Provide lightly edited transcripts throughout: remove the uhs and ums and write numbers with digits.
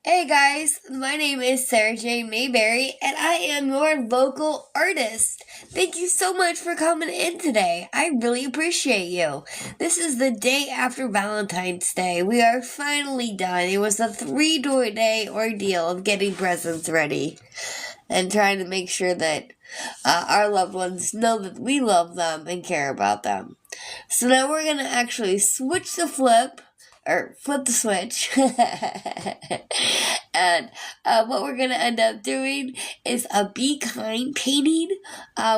Hey guys, my name is Sarah J. Mayberry, and I am your local artist. Thank you so much for coming in today. I really appreciate you. This is the day after Valentine's Day. We are finally done. It was a 3-day ordeal of getting presents ready and trying to make sure that our loved ones know that we love them and care about them. So now we're going to actually switch the flip. Or flip the switch. And what we're going to end up doing is a Be Kind painting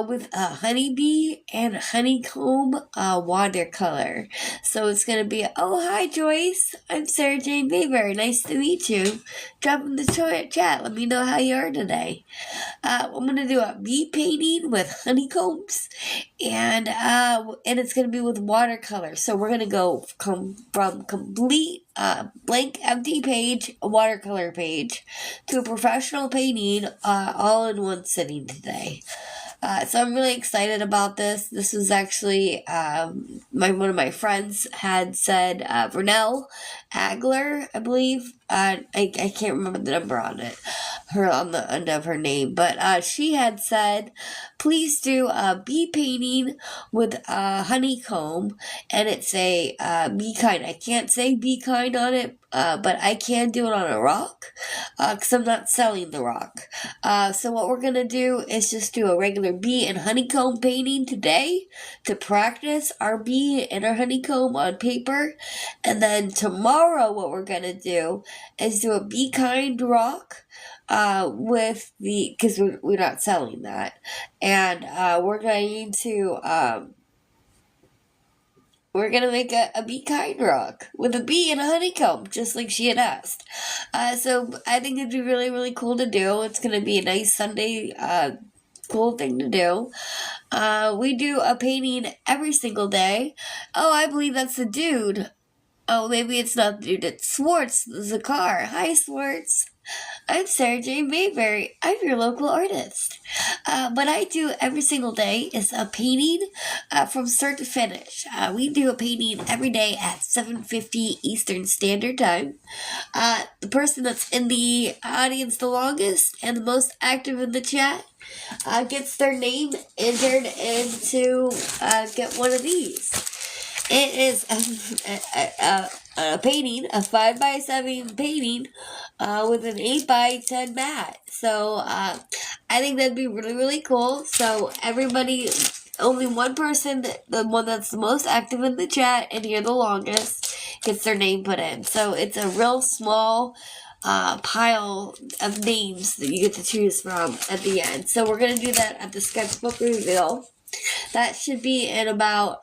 with a honeybee and honeycomb watercolor. So it's going to be, oh, hi, Joyce. I'm Sarah Jane Baber. Nice to meet you. Drop in the chat. Let me know how you are today. I'm going to do a bee painting with honeycombs, and it's going to be with watercolor. So we're going to go from complete blank empty page, a watercolor page, to a professional painting all in one sitting today. So I'm really excited about this. This was actually one of my friends had said, Vernell Agler, I believe. I can't remember the number on it, her on the end of her name, but she had said, please do a bee painting with honeycomb, and it's a Be Kind. I can't say Be Kind on it, but I can do it on a rock, because I'm not selling the rock. So what we're gonna do is just do a regular bee and honeycomb painting today to practice our bee and our honeycomb on paper, and then tomorrow what we're gonna do is do a Be Kind rock with because we're not selling that, and we're going to make a Be Kind rock with a bee and a honeycomb, just like she had asked. So I think it'd be really, really cool to do. It's going to be a nice Sunday cool thing to do. We do a painting every single day. Oh, I believe that's the dude. Oh, maybe it's not the dude. It's Swartz, the car. Hi, Swartz. I'm Sarah J. Mayberry. I'm your local artist. What I do every single day is a painting from start to finish. We do a painting every day at 7:50 Eastern Standard Time. The person that's in the audience the longest and the most active in the chat gets their name entered in to get one of these. It is a painting, a 5x7 painting, with an 8x10 mat. So, I think that'd be really, really cool. So, everybody, only one person, the one that's the most active in the chat and here the longest, gets their name put in. So, it's a real small pile of names that you get to choose from at the end. So, we're going to do that at the sketchbook reveal. That should be in about,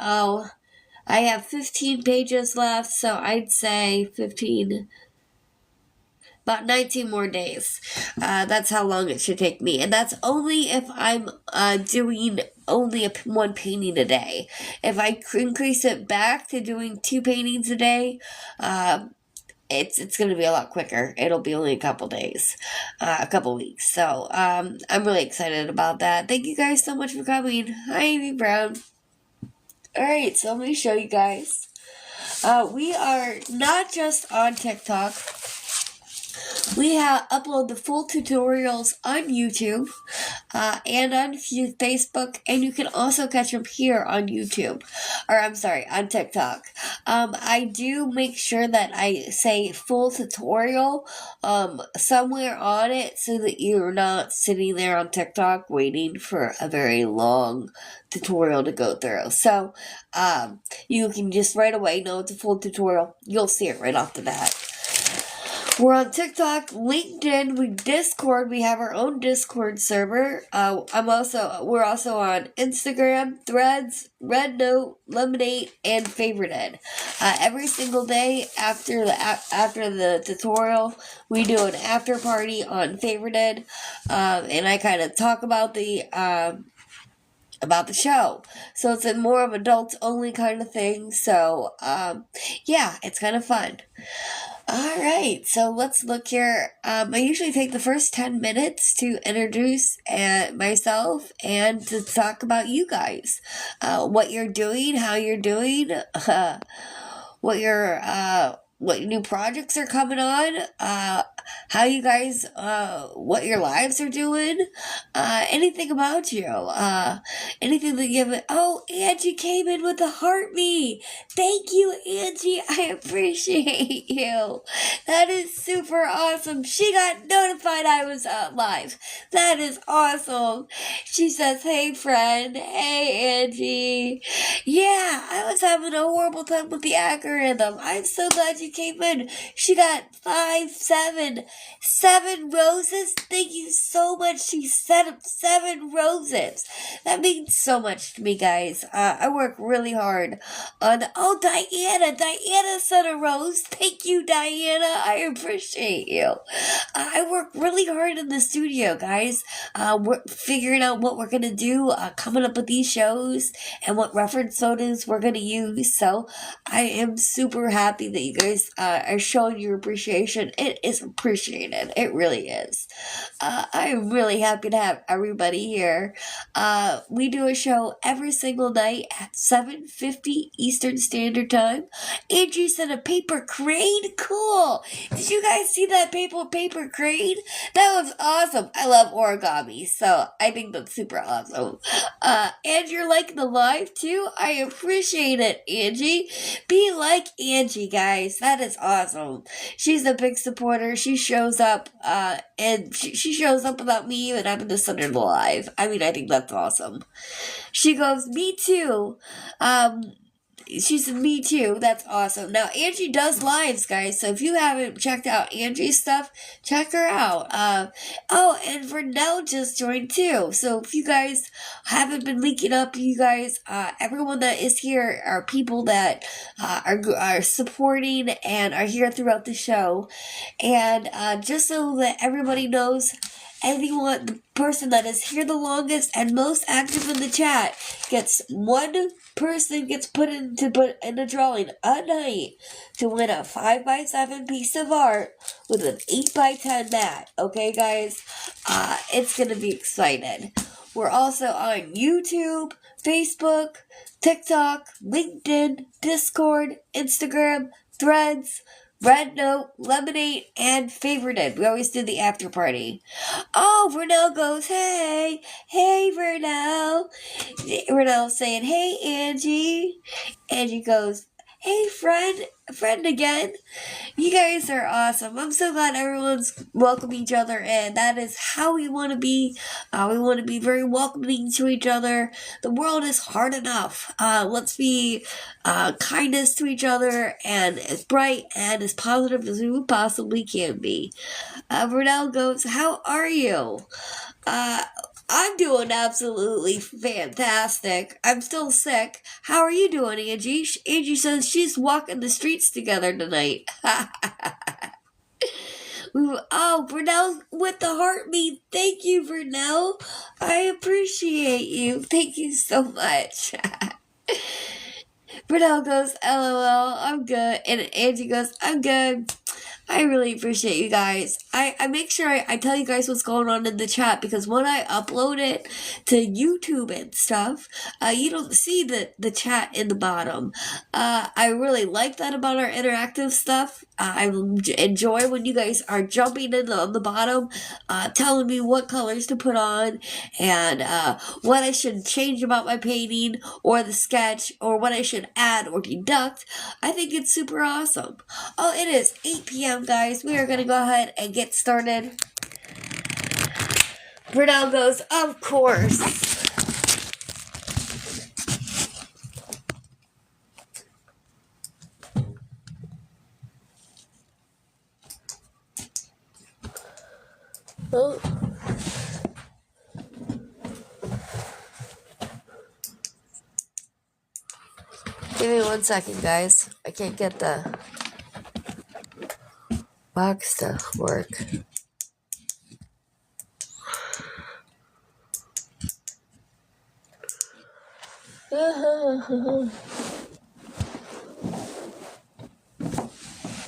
I have 15 pages left, so I'd say 15, about 19 more days. That's how long it should take me. And that's only if I'm doing only one painting a day. If I increase it back to doing 2 paintings a day, it's going to be a lot quicker. It'll be only a couple days, a couple weeks. So I'm really excited about that. Thank you guys so much for coming. Hi, Amy Brown. Alright, so let me show you guys. We are not just on TikTok. We have upload the full tutorials on YouTube and on Facebook, and you can also catch them here on YouTube, or I'm sorry, on TikTok. I do make sure that I say full tutorial somewhere on it so that you're not sitting there on TikTok waiting for a very long tutorial to go through. So you can just right away know it's a full tutorial. You'll see it right off the bat. We're on TikTok, LinkedIn, Discord. We have our own Discord server. We're also on Instagram, Threads, Red Note, Lemonade, and Favorited. Every single day after the tutorial, we do an after party on Favorited, and I kind of talk about the show. So it's a more of adults only kind of thing. So yeah, it's kind of fun. Alright, so let's look here. I usually take the first 10 minutes to introduce myself and to talk about you guys. What you're doing, how you're doing, what you're what new projects are coming on, how you guys, what your lives are doing, anything about you, anything that you have. Oh, Angie came in with a heartbeat. Thank you, Angie. I appreciate you. That is super awesome. She got notified I was live. That is awesome. She says, "Hey, friend. Hey, Angie. Yeah, I was having a horrible time with the algorithm. I'm so glad you came in. She got 7 roses. Thank you so much. She set up 7 roses. That means so much to me, guys. I work really hard on. Oh, Diana sent a rose. Thank you, Diana. I appreciate you. I work really hard in the studio, guys. We're figuring out what we're gonna do, coming up with these shows and what reference photos we're gonna use. So I am super happy that you guys are showing your appreciation. It is appreciated. It really is. I am really happy to have everybody here. We do a show every single night at 7:50 Eastern Standard Time. Andrew sent a paper crane. Cool. Did you guys see that paper crane? That was awesome. I love origami, so I think that's super awesome. And you're liking the live too? I appreciate it, Angie. Be like Angie, guys. That is awesome. She's a big supporter. She shows up, and she shows up without me even having to send her live. I mean, I think that's awesome. She goes, "Me too." She said, "Me too." That's awesome. Now, Angie does lives, guys. So if you haven't checked out Angie's stuff, check her out. Oh, and Vernell just joined too. So if you guys haven't been linking up, you guys, everyone that is here are people that are supporting and are here throughout the show. And just so that everybody knows, anyone, the person that is here the longest and most active in the chat gets one person gets put in a drawing a night to win a 5x7 piece of art with an 8x10 mat. Okay, guys, it's gonna be exciting. We're also on YouTube, Facebook, TikTok, LinkedIn, Discord, Instagram, Threads, Red Note, Lemonade, and Favorited. We always do the after party. Oh, Vernell goes, "Hey, hey, Vernell." Vernell saying, "Hey, Angie." Angie goes, "Hey, friend again." You guys are awesome. I'm so glad everyone's welcome each other, and that is how we want to be. We want to be very welcoming to each other. The world is hard enough. Let's be kindness to each other and as bright and as positive as we possibly can be. Vernell goes, "How are you?" I'm doing absolutely fantastic. I'm still sick. How are you doing, Angie? Angie says she's walking the streets together tonight. Vernell with the heartbeat. Thank you, Vernell. I appreciate you. Thank you so much. Vernell goes, "LOL, I'm good." And Angie goes, "I'm good." I really appreciate you guys. I make sure I tell you guys what's going on in the chat, because when I upload it to YouTube and stuff, you don't see the chat in the bottom. I really like that about our interactive stuff. I enjoy when you guys are jumping in on the bottom, telling me what colors to put on and what I should change about my painting or the sketch, or what I should add or deduct. I think it's super awesome. Oh, it is 8 p.m., guys. We are going to go ahead and get started. Vernell goes, "Of course." Oh. Give me 1 second, guys. I can't get the box to work. Give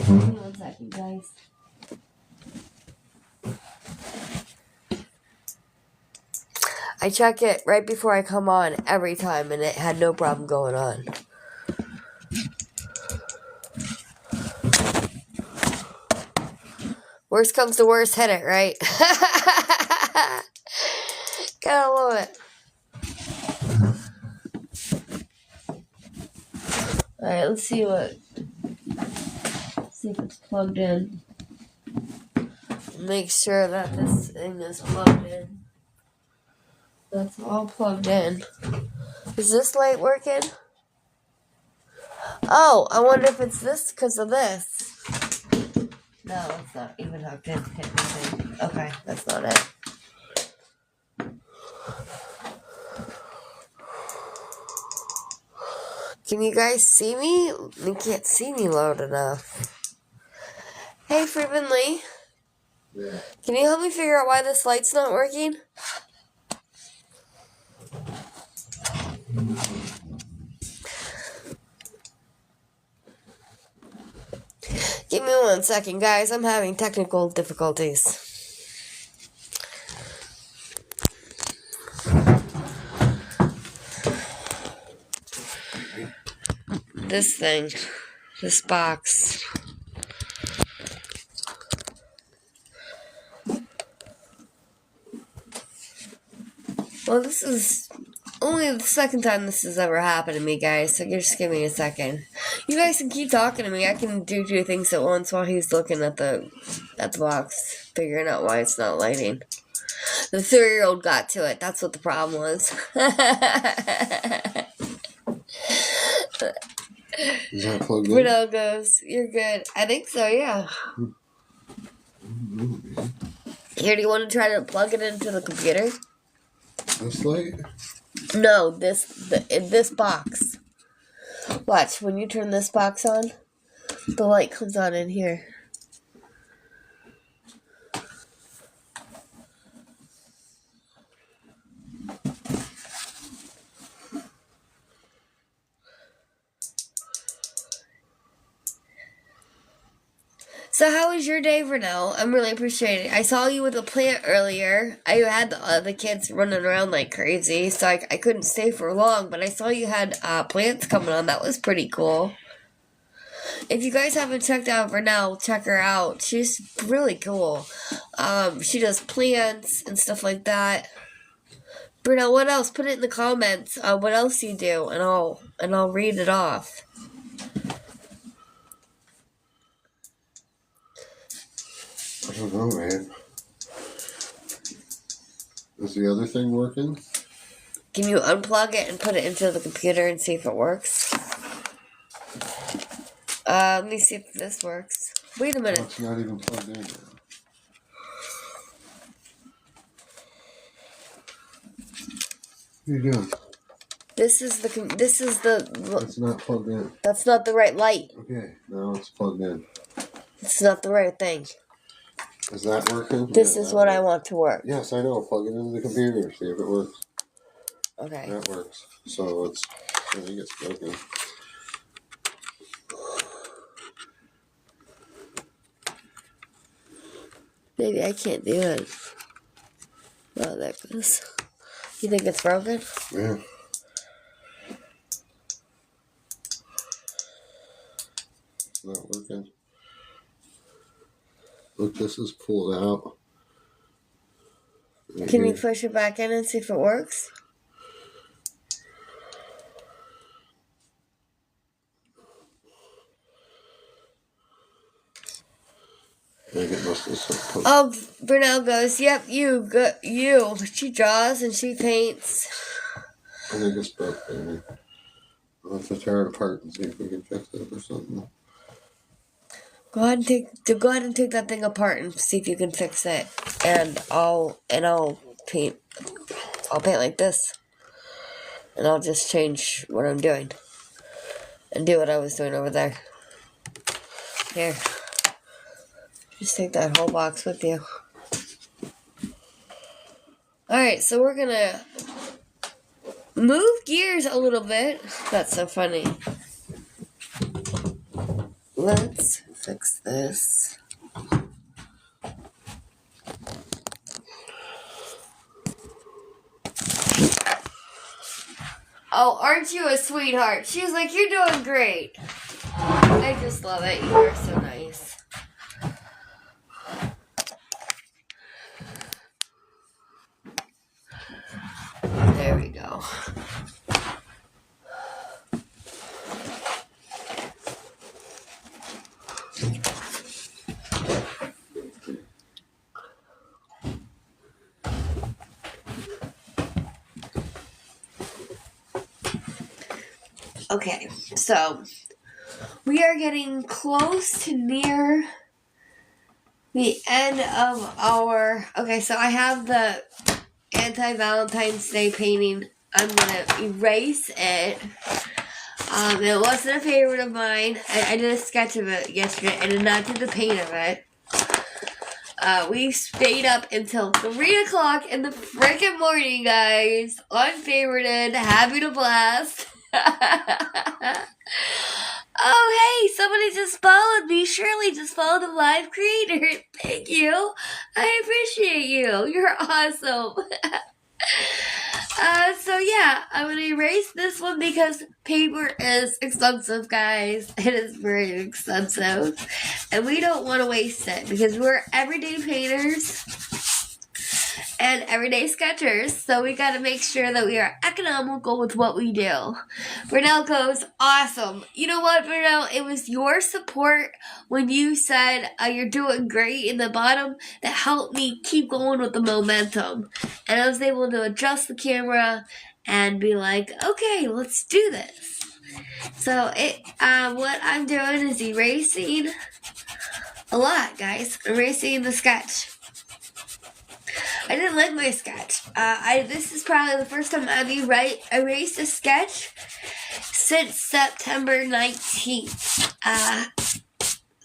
me 1 second, guys. I check it right before I come on every time, and it had no problem going on. Worst comes to worst, hit it, right? Gotta love it. Alright, let's see if it's plugged in. Make sure that this thing is plugged in. That's all plugged in. Is this light working? Oh, I wonder if it's this because of this. No, it's not even hooked in. Hit anything. Okay, that's not it. Can you guys see me? You can't see me loud enough. Hey, Freeman Lee. Yeah. Can you help me figure out why this light's not working? Give me 1 second, guys. I'm having technical difficulties. This box. Well, this is only the second time this has ever happened to me, guys, so just give me a second. You guys can keep talking to me. I can do 2 things at once while he's looking at the box, figuring out why it's not lighting. The 3-year-old got to it. That's what the problem was. Is that plugged in? Bruno goes, you're good. I think so, yeah. Here, do you want to try to plug it into the computer? This light? No, this box. Watch, when you turn this box on, the light comes on in here. So how was your day, Vernell? I'm really appreciating it. I saw you with a plant earlier. I had the kids running around like crazy, so I couldn't stay for long, but I saw you had plants coming on. That was pretty cool. If you guys haven't checked out Vernell, check her out. She's really cool. She does plants and stuff like that. Vernell, what else? Put it in the comments. What else you do, and I'll read it off. I don't know, man. Is the other thing working? Can you unplug it and put it into the computer and see if it works? Let me see if this works. Wait a minute. Oh, it's not even plugged in now. What are you doing? This is the. It's not plugged in. That's not the right light. Okay, now it's plugged in. It's not the right thing. Is that working? This is what I want to work. Yes, I know. Plug it into the computer. See if it works. Okay. That works. So I think it's broken. Maybe I can't do it. Oh, there it goes. You think it's broken? Yeah. It's not working. Look, this is pulled out. Right Can here. you push it back in and see if it works? I think it must have Oh, Brunel goes, yep, you. She draws and she paints. I think it's broke, baby. I'll have to tear it apart and see if we can fix it or something. Go ahead and take that thing apart and see if you can fix it. And I'll paint. I'll paint like this. And I'll just change what I'm doing. And do what I was doing over there. Here. Just take that whole box with you. Alright, so we're gonna move gears a little bit. That's so funny. Let's fix this. Oh, aren't you a sweetheart? She's like, you're doing great. I just love it. You are so nice. Okay, so we are getting close to near the end of our. Okay, so I have the anti-Valentine's Day painting. I'm gonna erase it. It wasn't a favorite of mine. I did a sketch of it yesterday. I did not do the paint of it. We stayed up until 3 o'clock in the freaking morning, guys. Unfavorited, having a blast. Oh, hey, somebody just followed me. Shirley just followed the live creator. Thank you. I appreciate you. You're awesome. So yeah, I'm gonna erase this one because paper is expensive, guys. It is very expensive. And we don't want to waste it because we're everyday painters and everyday sketchers, so we gotta make sure that we are economical with what we do. Brunel goes, awesome. You know what, Brunel? It was your support when you said you're doing great in the bottom that helped me keep going with the momentum. And I was able to adjust the camera and be like, okay, let's do this. So what I'm doing is erasing a lot, guys. Erasing the sketch. I didn't like my sketch. This is probably the first time I've erased a sketch since September 19th.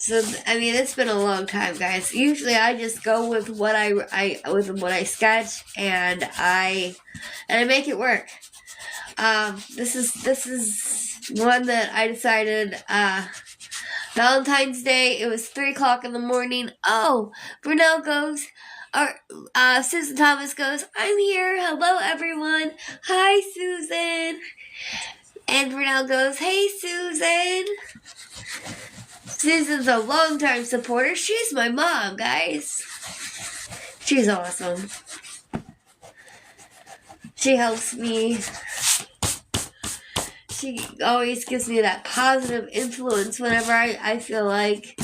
It's been a long time, guys. Usually, I just go with what I sketch, and I make it work. This is one that I decided. Valentine's Day. It was 3 o'clock in the morning. Oh, Brunel goes. Susan Thomas goes, I'm here. Hello, everyone. Hi, Susan. And Brunel goes, hey, Susan. Susan's a longtime supporter. She's my mom, guys. She's awesome. She helps me. She always gives me that positive influence whenever I feel like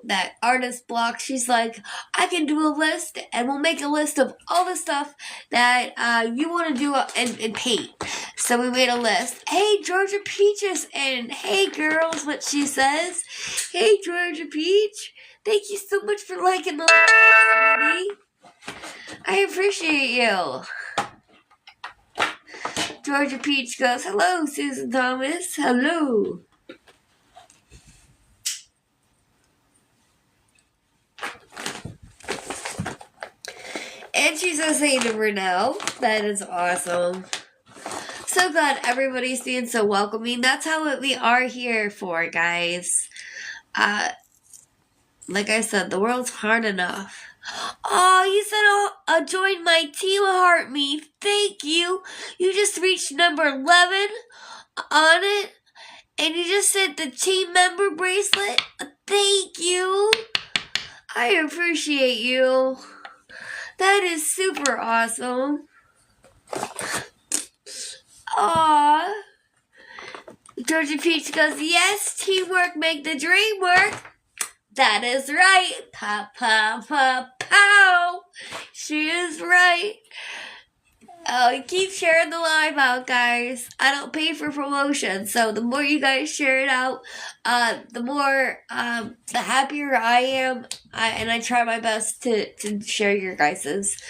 that artist block. She's like, I can do a list and we'll make a list of all the stuff that you want to do and paint. So we made a list. Hey, Georgia Peach is in. Hey, girls, what she says. Hey, Georgia Peach. Thank you so much for liking the live, sweetie. I appreciate you. Georgia Peach goes, hello, Susan Thomas. Hello. And she's a saying to Brunel. That is awesome. So glad everybody's being so welcoming. That's how we are here for, guys. Like I said, the world's hard enough. Oh, you said join my team, Heart Me. Thank you. You just reached number 11 on it. And you just said the team member bracelet. Thank you. I appreciate you. That is super awesome. Aww. Georgia Peach goes, yes, teamwork make the dream work. That is right. Pa, pa, pa, pow. She is right. Oh, keep sharing the live out, guys. I don't pay for promotion, so the more you guys share it out, the more, the happier I am. And I try my best to share your guys's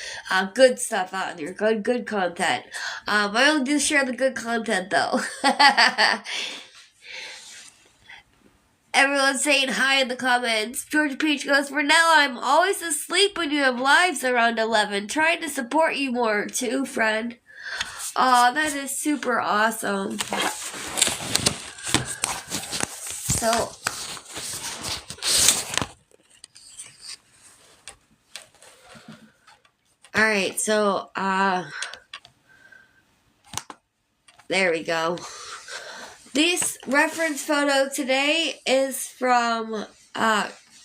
good stuff out in your good content. I only do share the good content, though. Everyone's saying hi in the comments. George Peach goes, for now, I'm always asleep when you have lives around 11. Trying to support you more, too, friend. Aw, that is super awesome. So, alright, so, there we go. This reference photo today is from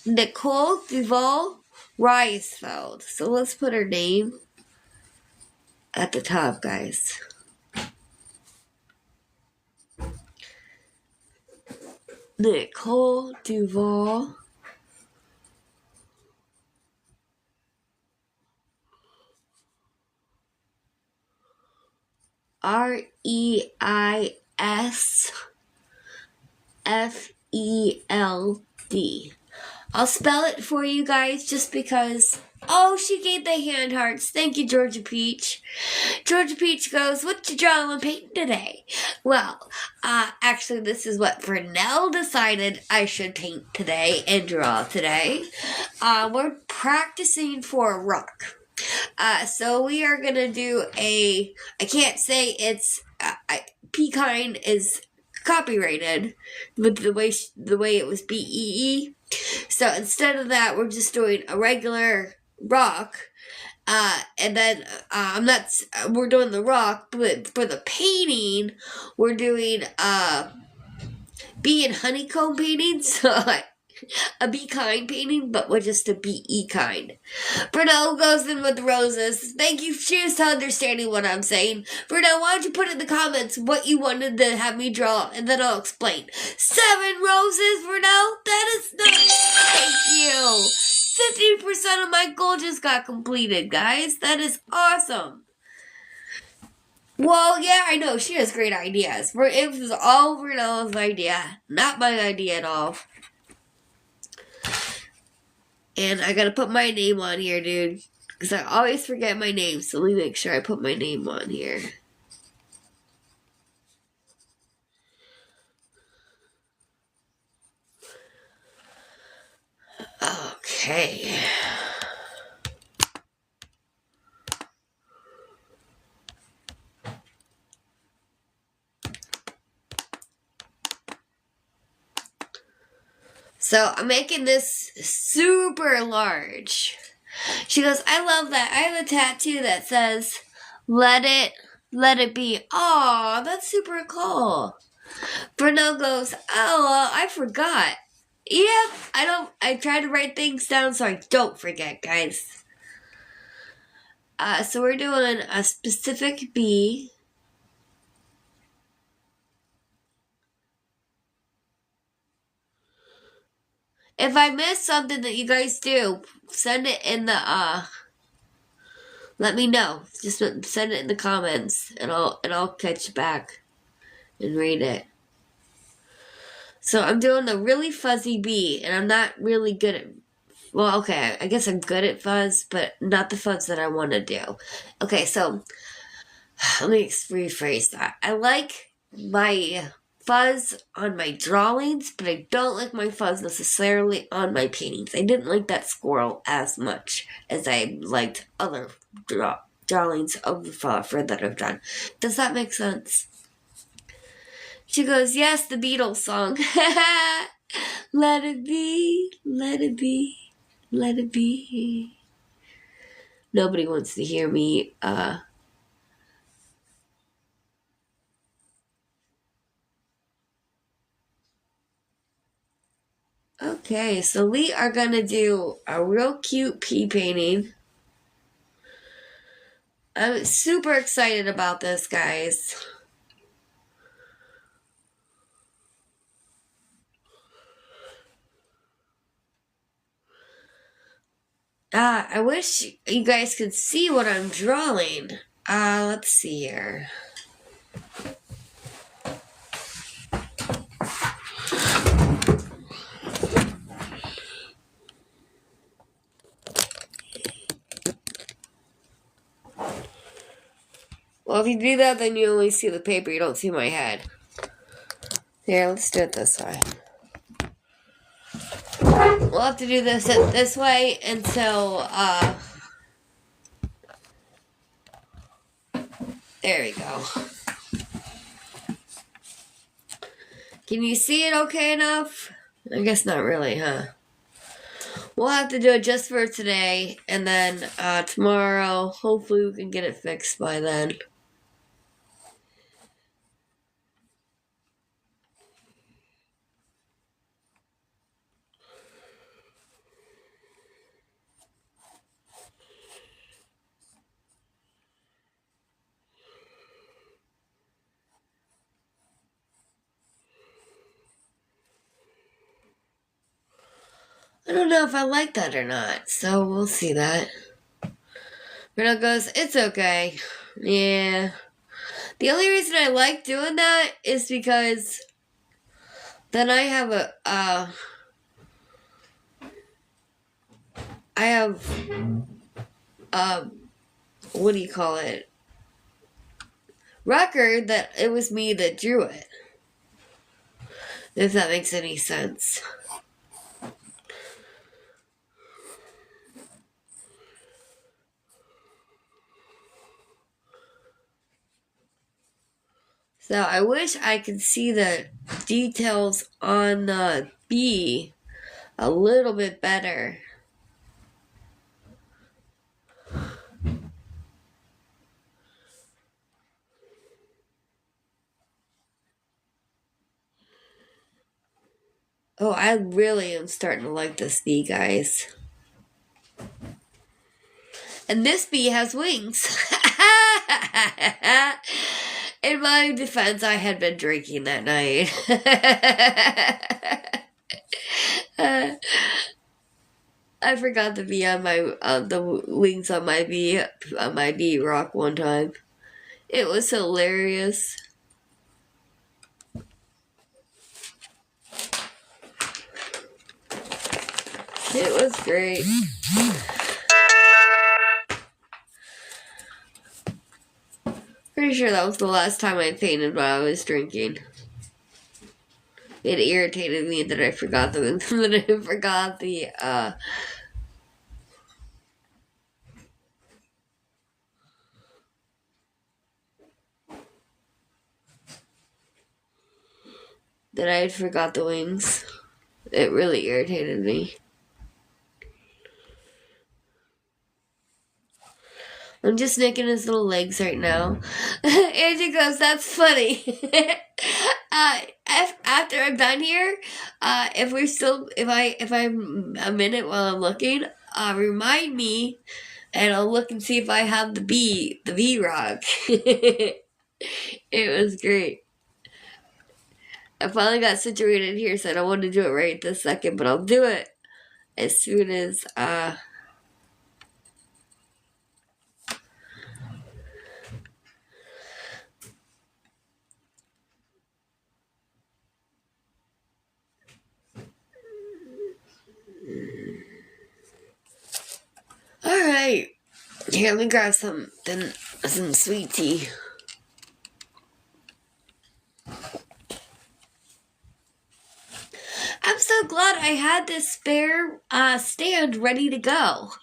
Nicole Duval Reisfeld. So let's put her name at the top, guys. Nicole Duval. REISFELD. I'll spell it for you guys just because. Oh, she gave the hand hearts. Thank you, Georgia Peach. Georgia Peach goes, what you drawing and painting today? Well, actually, this is what Vernell decided I should paint today and draw today. We're practicing for a rock. So we are going to do I can't say it's, P-Kind is copyrighted with the way it was BEE. So instead of that, we're just doing a regular rock. And then we're doing the rock, but for the painting, we're doing bee and honeycomb painting. So a Be Kind painting, but with just a BE kind. Bruno goes in with roses. Thank you, cheers to understanding what I'm saying. Bruno, why don't you put in the comments what you wanted to have me draw, and then I'll explain. 7 roses, Bruno? That is nice. Thank you. 50% of my goal just got completed, guys. That is awesome. Well, yeah, I know. She has great ideas. It was all Bruno's idea. Not my idea at all. And I gotta put my name on here, dude. Because I always forget my name, so let me make sure I put my name on here. Okay. So I'm making this super large. She goes, I love that. I have a tattoo that says, let it be. Aw, that's super cool. Bruno goes, oh, I forgot. Yep, I try to write things down so I don't forget, guys. So we're doing a specific bee. If I miss something that you guys do, send it in the, let me know. Just send it in the comments, and I'll catch back and read it. So I'm doing the really fuzzy bee, and I'm not really good at, well, okay, I guess I'm good at fuzz, but not the fuzz that I want to do. Okay, so let me rephrase that. I like my fuzz on my drawings, but I don't like my fuzz necessarily on my paintings. I didn't like that squirrel as much as I liked other drawings of the fluffer that I've done. Does that make sense? She goes, yes, the Beatles song. Let it be, let it be, let it be. Nobody wants to hear me, Okay, so we are going to do a real cute pea painting. I'm super excited about this, guys. I wish you guys could see what I'm drawing. Let's see here. Well, if you do that, then you only see the paper. You don't see my head. Here, let's do it this way. We'll have to do this way until, there we go. Can you see it okay enough? I guess not really, huh? We'll have to do it just for today, and then tomorrow, hopefully we can get it fixed by then. I don't know if I like that or not, so we'll see that. Bruno goes, it's okay. Yeah. The only reason I like doing that is because then I have what do you call it? Record that it was me that drew it. If that makes any sense. So I wish I could see the details on the bee a little bit better. Oh, I really am starting to like this bee, guys. And this bee has wings. In my defense, I had been drinking that night. I forgot the bee on the wings on my bee rock one time. It was hilarious. It was great. Pretty sure that was the last time I painted while I was drinking. It irritated me that I forgot that I forgot that I forgot the wings. It really irritated me. I'm just nicking his little legs right now. Andrew goes, "That's funny." After I'm done here, if I'm a minute while I'm looking, remind me, and I'll look and see if I have the V rock. It was great. I finally got situated here, so I don't want to do it right this second, but I'll do it as soon as Alright. Here, let me grab some sweet tea. I'm so glad I had this spare stand ready to go.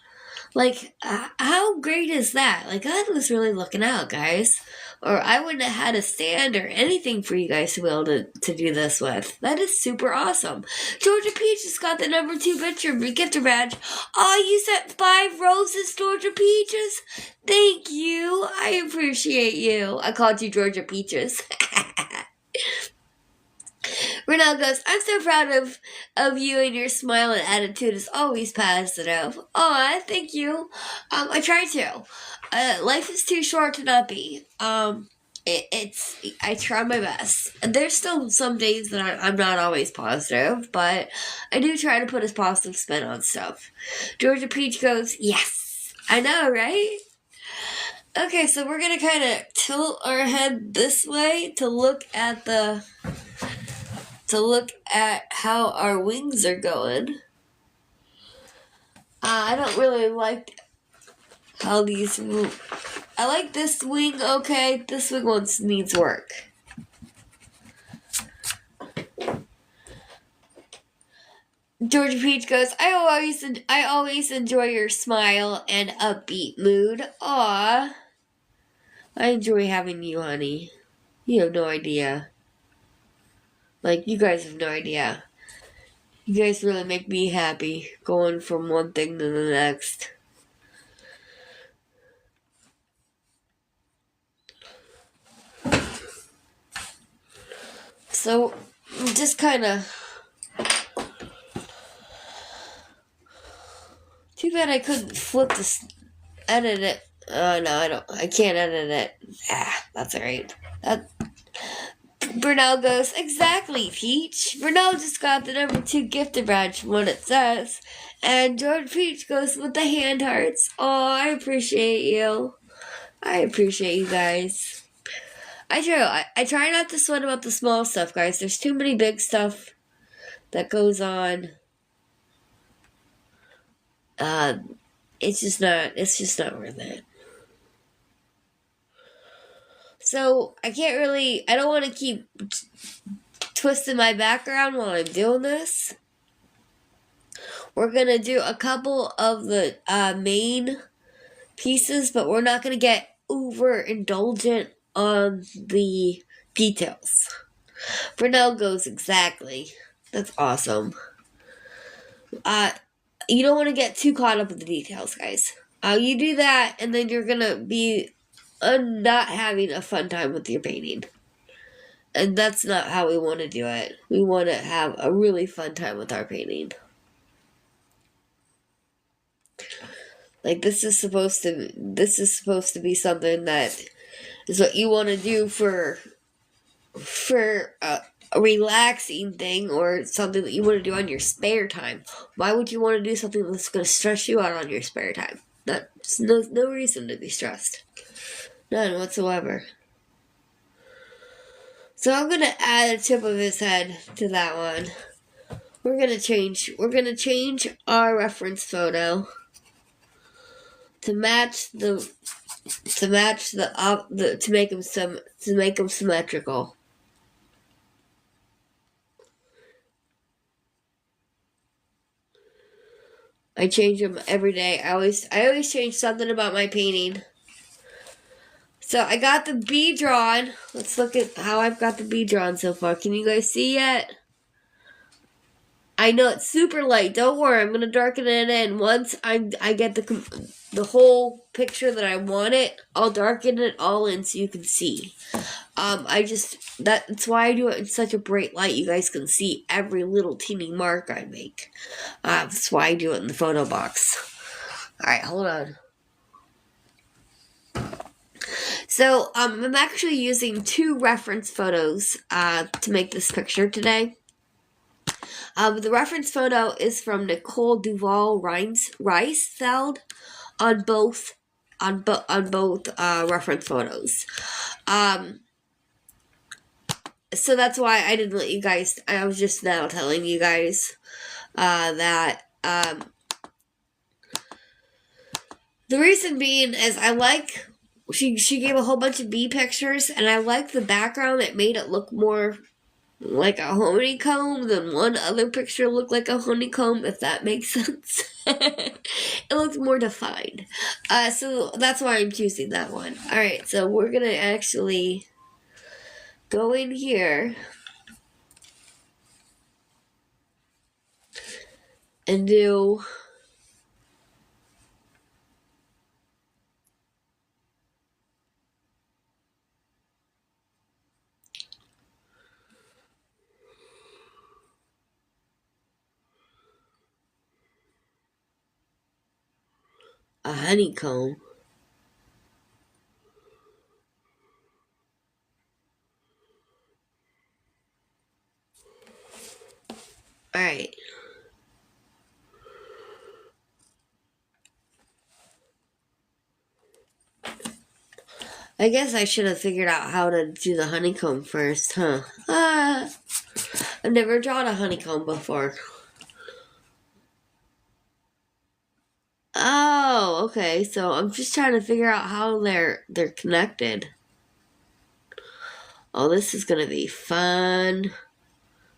Like, how great is that? Like, I was really looking out, guys. Or I wouldn't have had a stand or anything for you guys to be able to do this with. That is super awesome. Georgia Peach just got the number 2 gifter badge. Oh, you sent 5 roses, Georgia Peaches? Thank you. I appreciate you. I called you Georgia Peaches. Renelle goes, "I'm so proud of you, and your smile and attitude is always positive." Aw, thank you. I try to. Life is too short to not be. I try my best. And there's still some days that I'm not always positive, but I do try to put a positive spin on stuff. Georgia Peach goes, "Yes, I know, right?" Okay, so we're gonna kind of tilt our head this way to look at how our wings are going. I don't really like how these move. I like this wing, okay. This wing needs work. Georgia Peach goes, I always enjoy your smile and upbeat mood. Aw. I enjoy having you, honey. You have no idea. Like, you guys have no idea. You guys really make me happy, going from one thing to the next. So, just kind of... Too bad I couldn't edit it. No, I can't edit it. That's alright. Brunel goes, "Exactly, Peach." Brunel just got the number 2 gifted badge from what it says. And George Peach goes with the hand hearts. Oh, I appreciate you. I appreciate you guys. I do. I try not to sweat about the small stuff, guys. There's too many big stuff that goes on. Uh, it's just not. It's just not worth it. So I can't really. I don't want to keep twisting my background while I'm doing this. We're gonna do a couple of the main pieces, but we're not gonna get overindulgent on the details. Brunel goes exactly. That's awesome. You don't want to get too caught up in the details, guys. You do that, and then you're gonna be not having a fun time with your painting. And that's not how we want to do it. We want to have a really fun time with our painting. Like this is supposed to be something that is what you want to do for a relaxing thing or something that you want to do on your spare time. Why would you want to do something that's going to stress you out on your spare time? No reason to be stressed. None whatsoever. So I'm going to add a tip of his head to that one. We're going to change our reference photo to make them symmetrical. I change them every day. I always change something about my painting. So I got the bee drawn. Let's look at how I've got the bee drawn so far. Can you guys see yet? I know it's super light. Don't worry, I'm gonna darken it in. Once I get the whole picture that I want it, I'll darken it all in so you can see. That's why I do it in such a bright light. You guys can see every little teeny mark I make. That's why I do it in the photo box. All right, hold on. So I'm actually using 2 reference photos to make this picture today. The reference photo is from Nicole Duval Reisfeld on both reference photos. So that's why I didn't let you guys. I was just now telling you guys that the reason being is I like she gave a whole bunch of bee pictures and I like the background. It made it look more like a honeycomb than one other picture looked like a honeycomb, if that makes sense. It looks more defined. So that's why I'm choosing that one. Alright, so we're gonna actually go in here and do a honeycomb. Alright. I guess I should have figured out how to do the honeycomb first, huh? I've never drawn a honeycomb before. Oh, okay. So I'm just trying to figure out how they're connected. Oh, this is gonna be fun.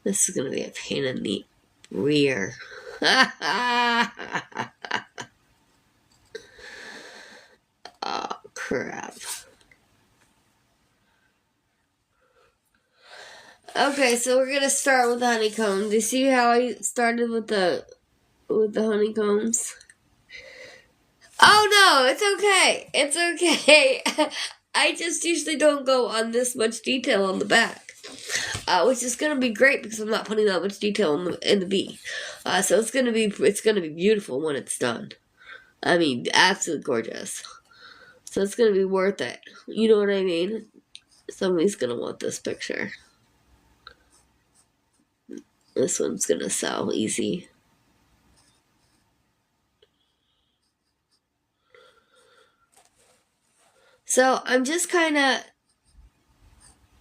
This is gonna be a pain in the rear. Oh, crap. Okay, so we're gonna start with the honeycomb. Do you see how I started with the honeycombs? Oh no, it's okay. It's okay. I just usually don't go on this much detail on the back, which is gonna be great because I'm not putting that much detail in the bee. So it's gonna be beautiful when it's done. I mean, absolutely gorgeous. So it's gonna be worth it. You know what I mean? Somebody's gonna want this picture. This one's gonna sell easy. So I'm just kind of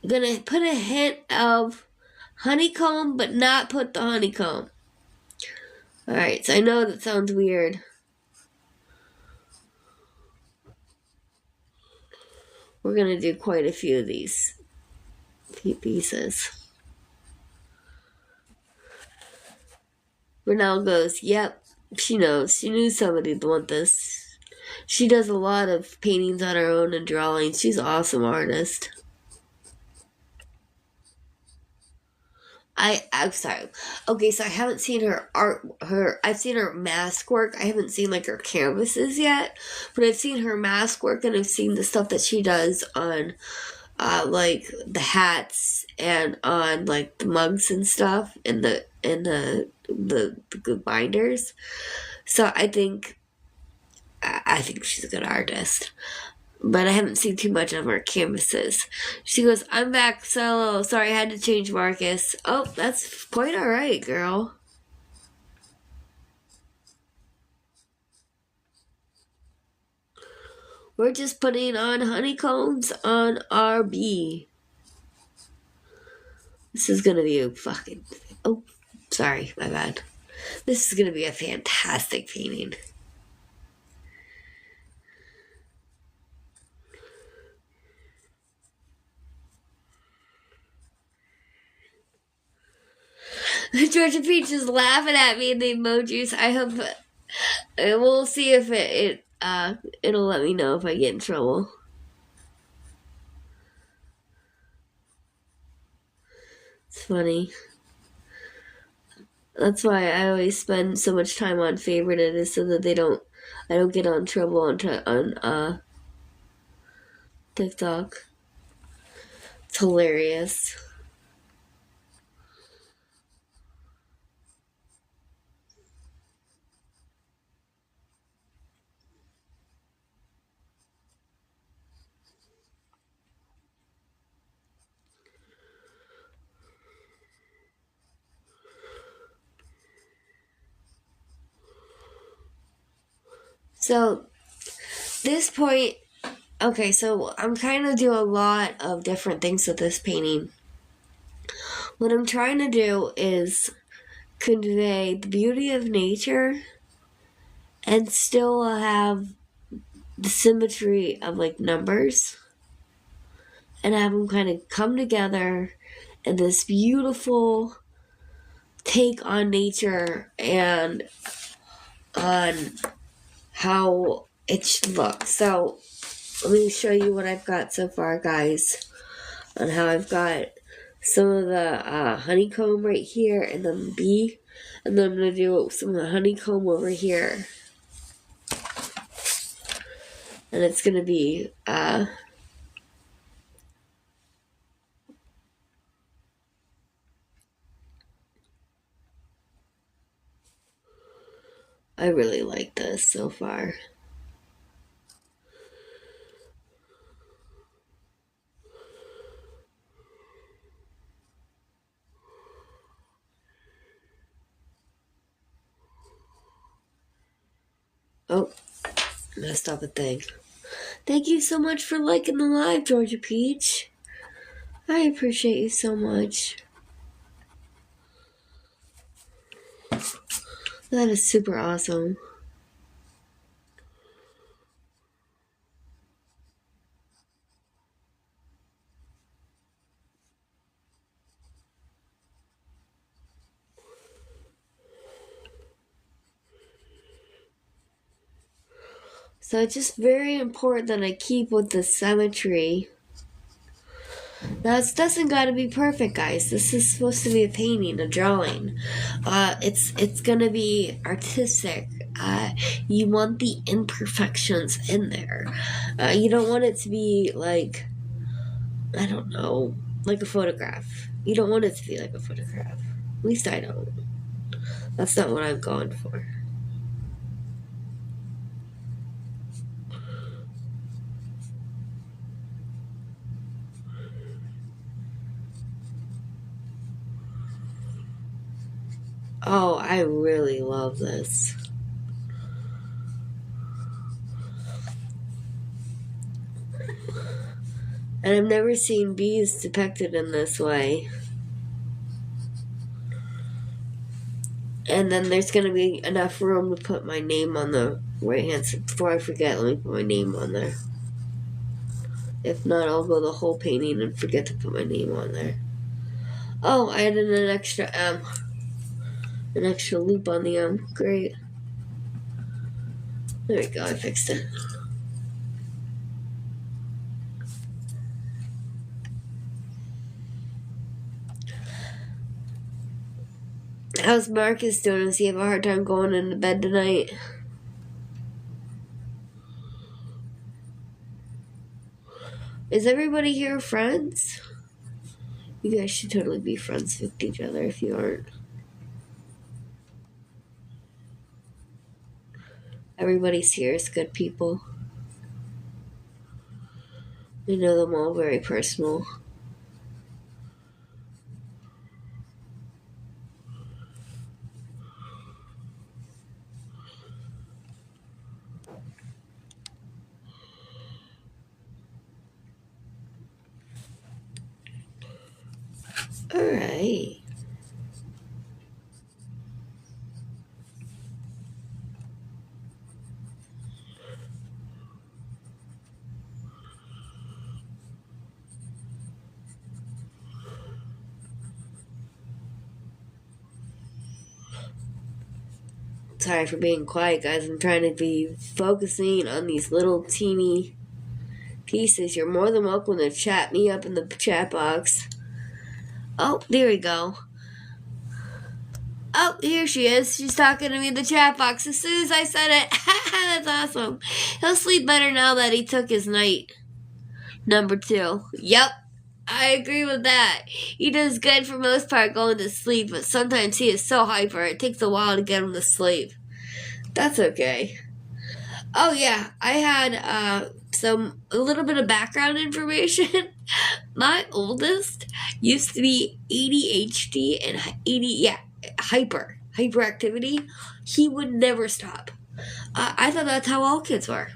I'm gonna put a hint of honeycomb, but not put the honeycomb. Alright, so I know that sounds weird. We're gonna do quite a few of these pieces. Renelle goes, yep, she knows. She knew somebody'd want this. She does a lot of paintings on her own and drawings. She's an awesome artist. I'm sorry. Okay, so I haven't seen her art. I've seen her mask work. I haven't seen like her canvases yet, but I've seen her mask work and I've seen the stuff that she does on, like the hats and on like the mugs and stuff and the binders. So I think she's a good artist. But I haven't seen too much of her canvases. She goes, I'm back solo. Sorry, I had to change Marcus. Oh, that's quite alright, girl. We're just putting on honeycombs on our bee. This is gonna be a fucking... Oh, sorry, my bad. This is gonna be a fantastic painting. Georgia Peach is laughing at me in the emojis. I hope we'll see if it'll let me know if I get in trouble. It's funny. That's why I always spend so much time on favorited, is so that I don't get on trouble on TikTok. It's hilarious. So, this point, okay, so I'm kind of doing a lot of different things with this painting. What I'm trying to do is convey the beauty of nature and still have the symmetry of like numbers and have them kind of come together in this beautiful take on nature and on how it should look. So let me show you what I've got so far, guys, on how I've got some of the honeycomb right here and then the bee, and then I'm going to do some of the honeycomb over here. And it's going to be I really like this so far. Oh, messed up a thing. Thank you so much for liking the live, Georgia Peach. I appreciate you so much. That is super awesome. So it's just very important that I keep with the symmetry. Now it doesn't gotta be perfect, guys. This is supposed to be a painting, a drawing. It's gonna be artistic. You want the imperfections in there. You don't want it to be like, I don't know, like a photograph. You don't want it to be like a photograph. At least I don't. That's not what I'm going for. Oh, I really love this. And I've never seen bees depicted in this way. And then there's going to be enough room to put my name on the right hand side. Before I forget, let me put my name on there. If not, I'll go the whole painting and forget to put my name on there. Oh, I added an extra M. An extra loop on the M. Great. There we go, I fixed it. How's Marcus doing? Does he have a hard time going into bed tonight? Is everybody here friends? You guys should totally be friends with each other if you aren't. Everybody's here is good people. I know them all very personal. Alright. Sorry for being quiet, guys. I'm trying to be focusing on these little teeny pieces. You're more than welcome to chat me up in the chat box. Oh, there we go. Oh, here she is. She's talking to me in the chat box as soon as I said it. That's awesome. He'll sleep better now that he took his night. Number 2. Yep. I agree with that. He does good for most part going to sleep, but sometimes he is so hyper it takes a while to get him to sleep. That's okay. Oh yeah, I had a little bit of background information. My oldest used to be ADHD and hyperactivity. He would never stop. I thought that's how all kids were.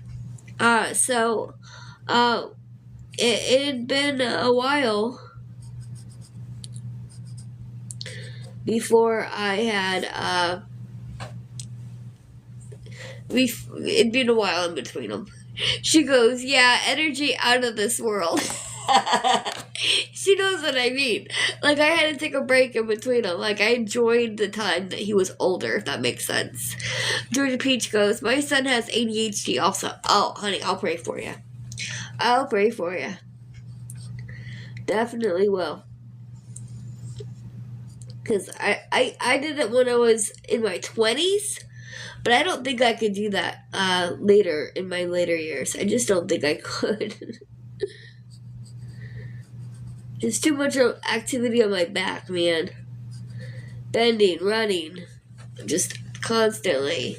It had been a while before I had, it'd been a while in between them. She goes, yeah, energy out of this world. She knows what I mean. Like, I had to take a break in between them. Like, I enjoyed the time that he was older, if that makes sense. Georgia Peach goes, my son has ADHD also. Oh, honey, I'll pray for you. I'll pray for you. Definitely will. Because I did it when I was in my 20s, but I don't think I could do that later, in my later years. I just don't think I could. There's too much activity on my back, man. Bending, running, just constantly.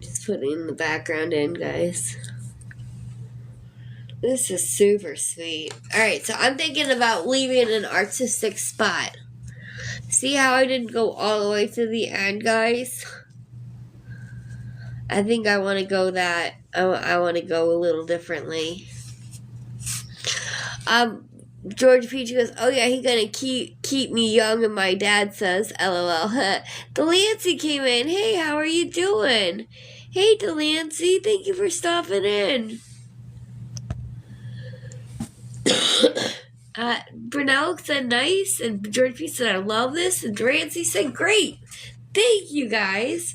Just putting the background in, guys. This is super sweet. Alright, so I'm thinking about leaving an artistic spot. See how I didn't go all the way to the end, guys? I think I want to go that. I want to go a little differently. George Peach goes, oh yeah, he's gonna keep me young, and my dad says, LOL. Delancey came in. Hey, how are you doing? Hey, Delancey, thank you for stopping in. Brunel said nice, and George Peach said I love this, and Delancey said great. Thank you, guys.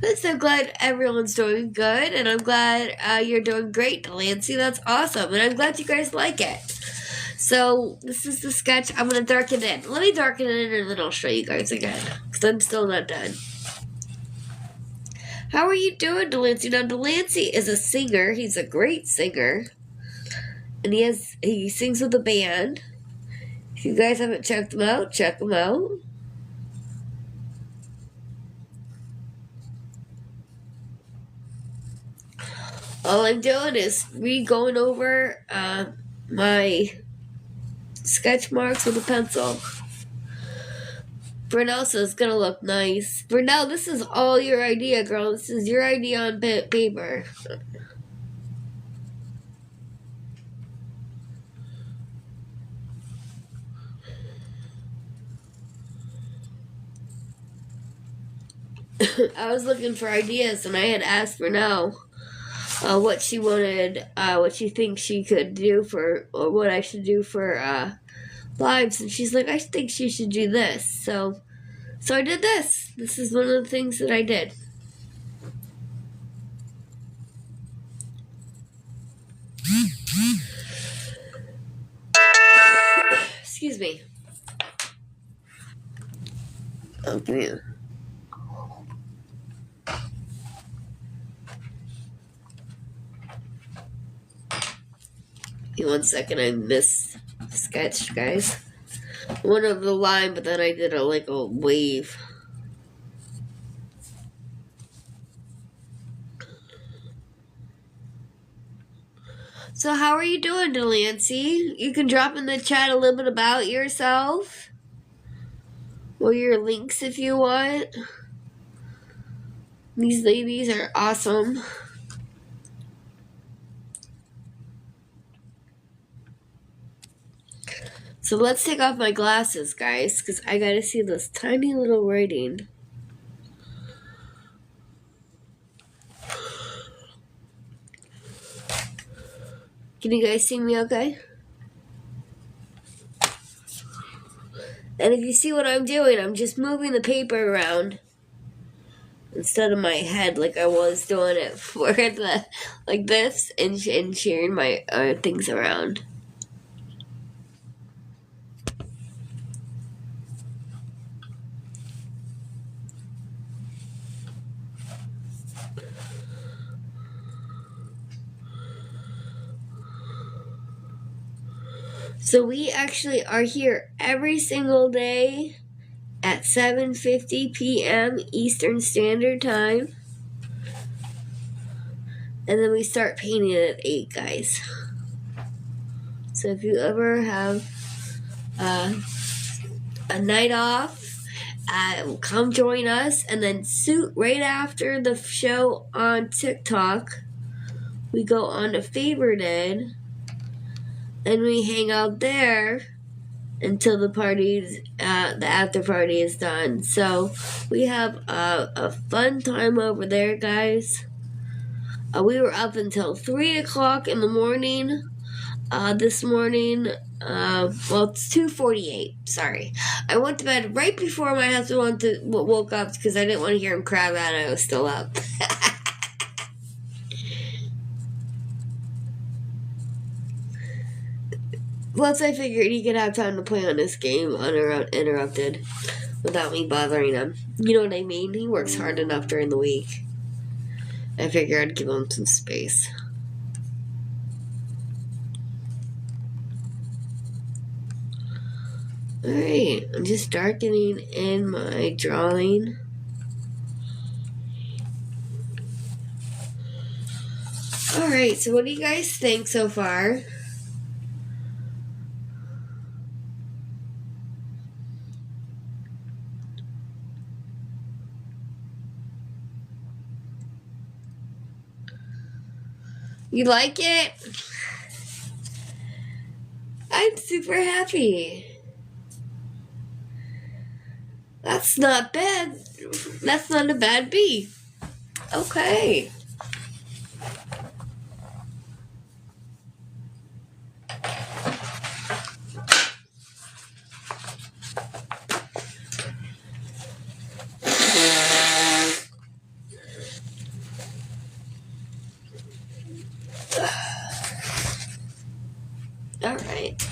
I'm so glad everyone's doing good, and I'm glad you're doing great, Delancey. That's awesome, and I'm glad you guys like it. So, this is the sketch. I'm going to darken it in. Let me darken it in, and then I'll show you guys again, because I'm still not done. How are you doing, Delancey? Now, Delancey is a singer. He's a great singer, and he sings with a band. If you guys haven't checked him out, check him out. All I'm doing is going over my sketch marks with a pencil. Brunel says it's gonna look nice. Brunel, this is all your idea, girl. This is your idea on paper. I was looking for ideas, and I had asked Brunel what she wanted, what she thinks she could do for, or what I should do for lives, and she's like, I think she should do this. So I did this. This is one of the things that I did. Excuse me. Okay. One second, I sketched, guys. One of the line, but then I did a wave. So how are you doing, Delancey? You can drop in the chat a little bit about yourself. Or your links if you want. These ladies are awesome. So let's take off my glasses, guys, because I gotta see this tiny little writing. Can you guys see me okay? And if you see what I'm doing, I'm just moving the paper around instead of my head like I was doing it for like this and sharing my things around. So we actually are here every single day at 7:50 p.m. Eastern Standard Time. And then we start painting at 8, guys. So if you ever have a night off, come join us. And then right after the show on TikTok, we go on to Favorited. And we hang out there until the after party is done. So we have a fun time over there, guys. We were up until 3 o'clock in the morning. This morning, well, it's 2:48. Sorry, I went to bed right before my husband woke up because I didn't want to hear him cry out. I was still up. Plus, I figured he could have time to play on this game uninterrupted without me bothering him. You know what I mean? He works hard enough during the week. I figured I'd give him some space. Alright, I'm just darkening in my drawing. Alright, so what do you guys think so far? You like it? I'm super happy. That's not bad. That's not a bad B. Okay. Alright.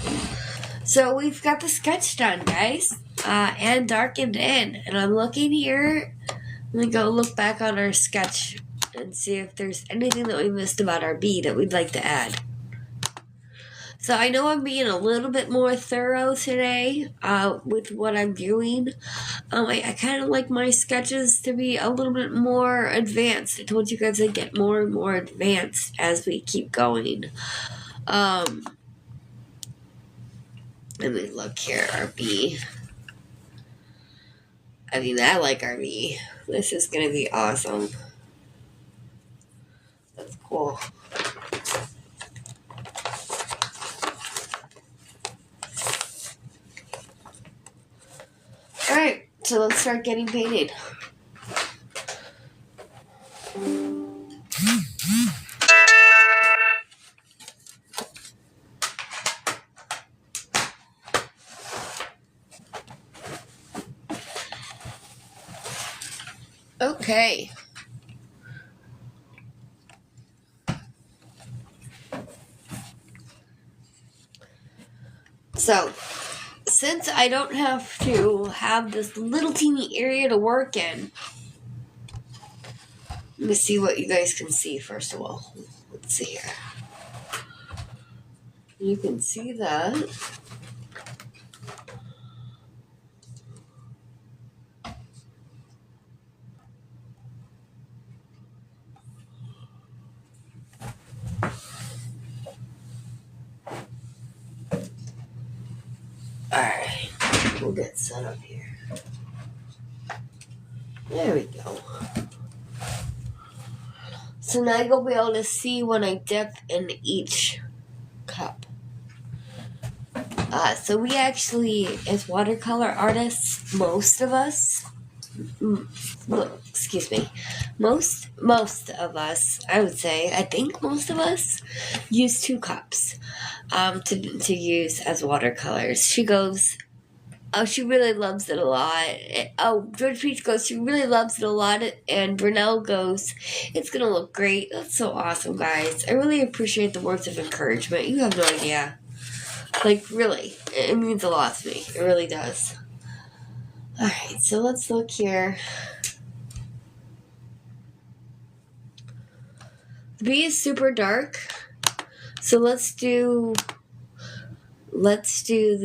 So we've got the sketch done, guys. And darkened in. And I'm looking here. I'm going to go look back on our sketch and see if there's anything that we missed about our bee that we'd like to add. So I know I'm being a little bit more thorough today with what I'm doing. I kind of like my sketches to be a little bit more advanced. I told you guys they get more and more advanced as we keep going. Let me look here, RB. I mean, I like RB. This is going to be awesome. That's cool. Alright, so let's start getting painted. Okay. So, since I don't have to have this little teeny area to work in, let me see what you guys can see first of all. Let's see here. You can see that. Alright, we'll get set up here. There we go. So now you'll be able to see when I dip in each cup. So we actually, as watercolor artists, most of us, most of us, I would say, I think most of us use 2 cups to use as watercolors. She goes, oh, she really loves it a lot. Oh, George Peach goes, she really loves it a lot. And Brunel goes, it's going to look great. That's so awesome, guys. I really appreciate the words of encouragement. You have no idea. Like, really, it means a lot to me. It really does. Alright, so let's look here. The bee is super dark. So let's do the let's do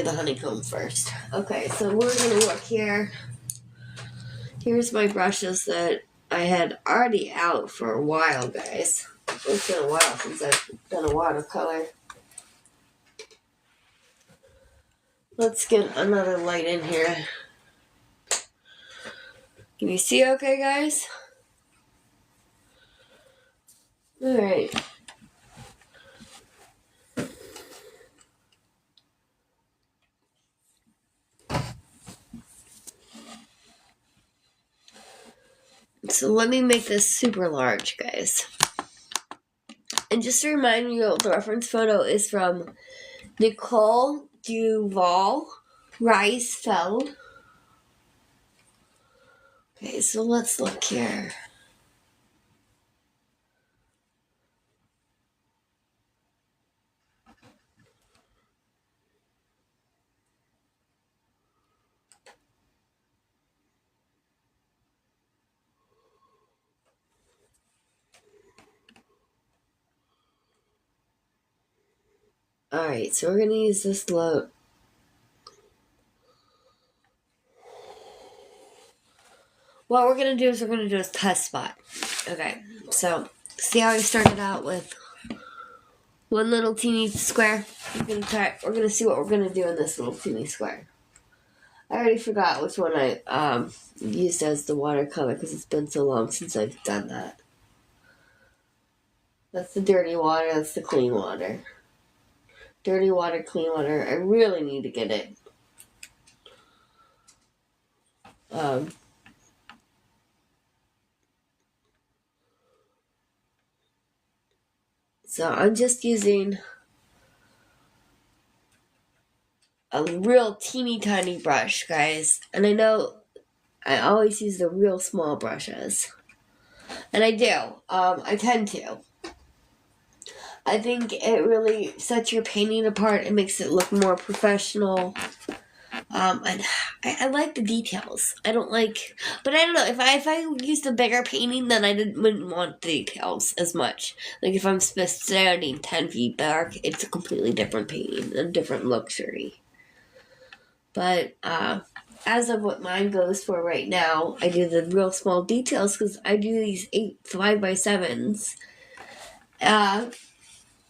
the honeycomb first. Okay, so we're gonna look here. Here's my brushes that I had already out for a while, guys. It's been a while since I've done a watercolor. Let's get another light in here. Can you see okay, guys? Alright. So let me make this super large, guys. And just to remind you, the reference photo is from Nicole Duval Reisfeld. Okay, so let's look here. Alright, so we're going to use this load. What we're going to do is we're going to do a test spot. Okay, so see how I started out with one little teeny square? We're going to see what we're going to do in this little teeny square. I already forgot which one I used as the watercolor because it's been so long since I've done that. That's the dirty water, that's the clean water. Dirty water, clean water. I really need to get it. So I'm just using a real teeny tiny brush, guys. And I know I always use the real small brushes. And I do. I tend to. I think it really sets your painting apart. It makes it look more professional. And I like the details. I don't like, but I don't know if I used a bigger painting, then wouldn't want the details as much. Like if I'm standing 10 feet back, it's a completely different painting, a different luxury. But as of what mine goes for right now, I do the real small details because I do these 5x7s. Now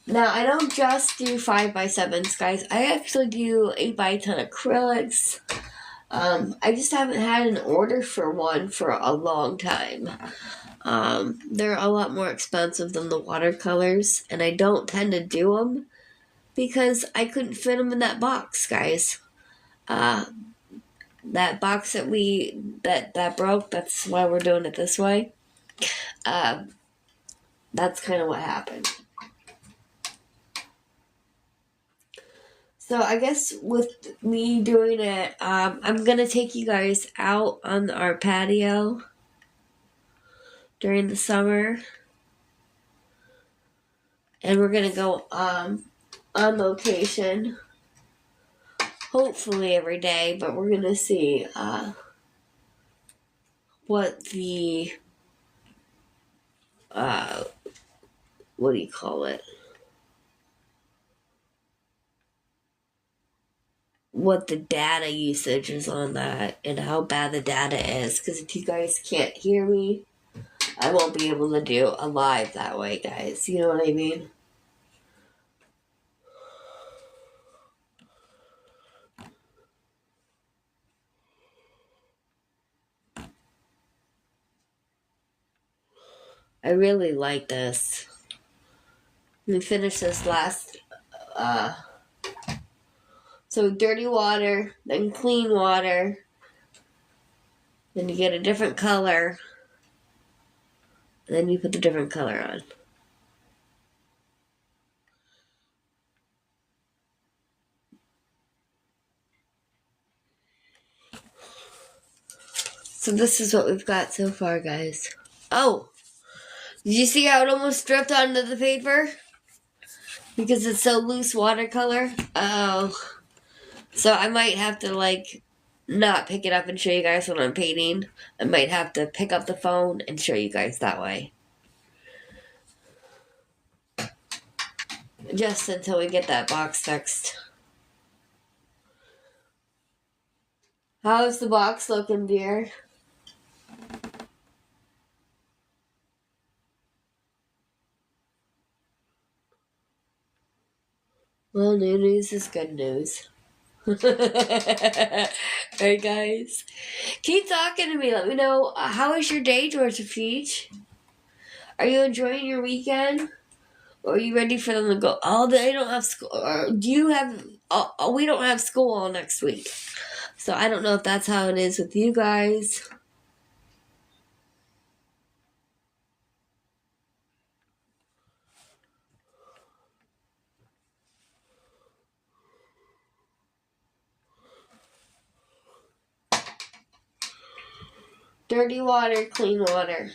I don't just do 5x7s, guys. I actually do 8x10 acrylics. I just haven't had an order for one for a long time. They're a lot more expensive than the watercolors, and I don't tend to do them because I couldn't fit them in that box, guys. That box that broke. That's why we're doing it this way. That's kind of what happened. So I guess with me doing it, I'm gonna take you guys out on our patio during the summer, and we're gonna go on location. Hopefully every day, but we're gonna see what the what do you call it? What the data usage is on that and how bad the data is. Because if you guys can't hear me, I won't be able to do a live that way, guys. You know what I mean? I really like this. Let me finish this last. So dirty water, then clean water. Then you get a different color. And then you put the different color on. So this is what we've got so far, guys. Oh! Did you see how it almost dripped onto the paper? Because it's so loose watercolor? Oh. So I might have to, like, not pick it up and show you guys when I'm painting. I might have to pick up the phone and show you guys that way. Just until we get that box fixed. How's the box looking, dear? Well, new news is good news. Alright, guys. Keep talking to me. Let me know how was your day, Georgia Peach? Are you enjoying your weekend? Or are you ready for them to go? Oh, they don't have school. Or do you have? We don't have school all next week. So I don't know if that's how it is with you guys. Dirty water, clean water.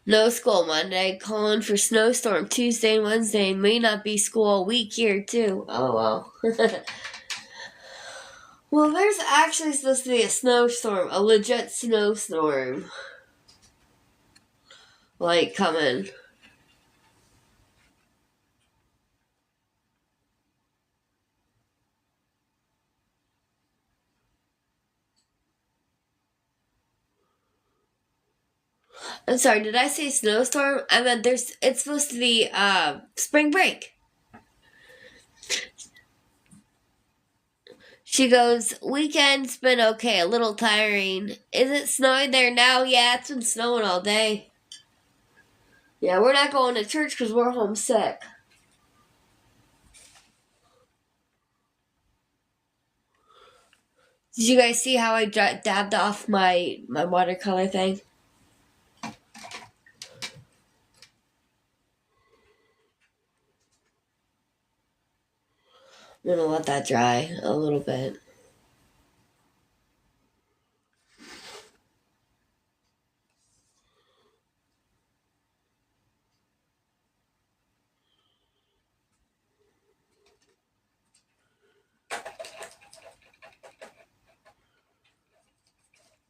No school Monday. Calling for snowstorm Tuesday and Wednesday. May not be school all week here, too. Oh, well. Well, there's actually supposed to be a snowstorm. A legit snowstorm. Like, coming. I'm sorry, did I say snowstorm? I meant it's supposed to be, spring break. She goes, weekend's been okay, a little tiring. Is it snowing there now? Yeah, it's been snowing all day. Yeah, we're not going to church because we're homesick. Did you guys see how I dabbed off my watercolor thing? I'm gonna let that dry a little bit.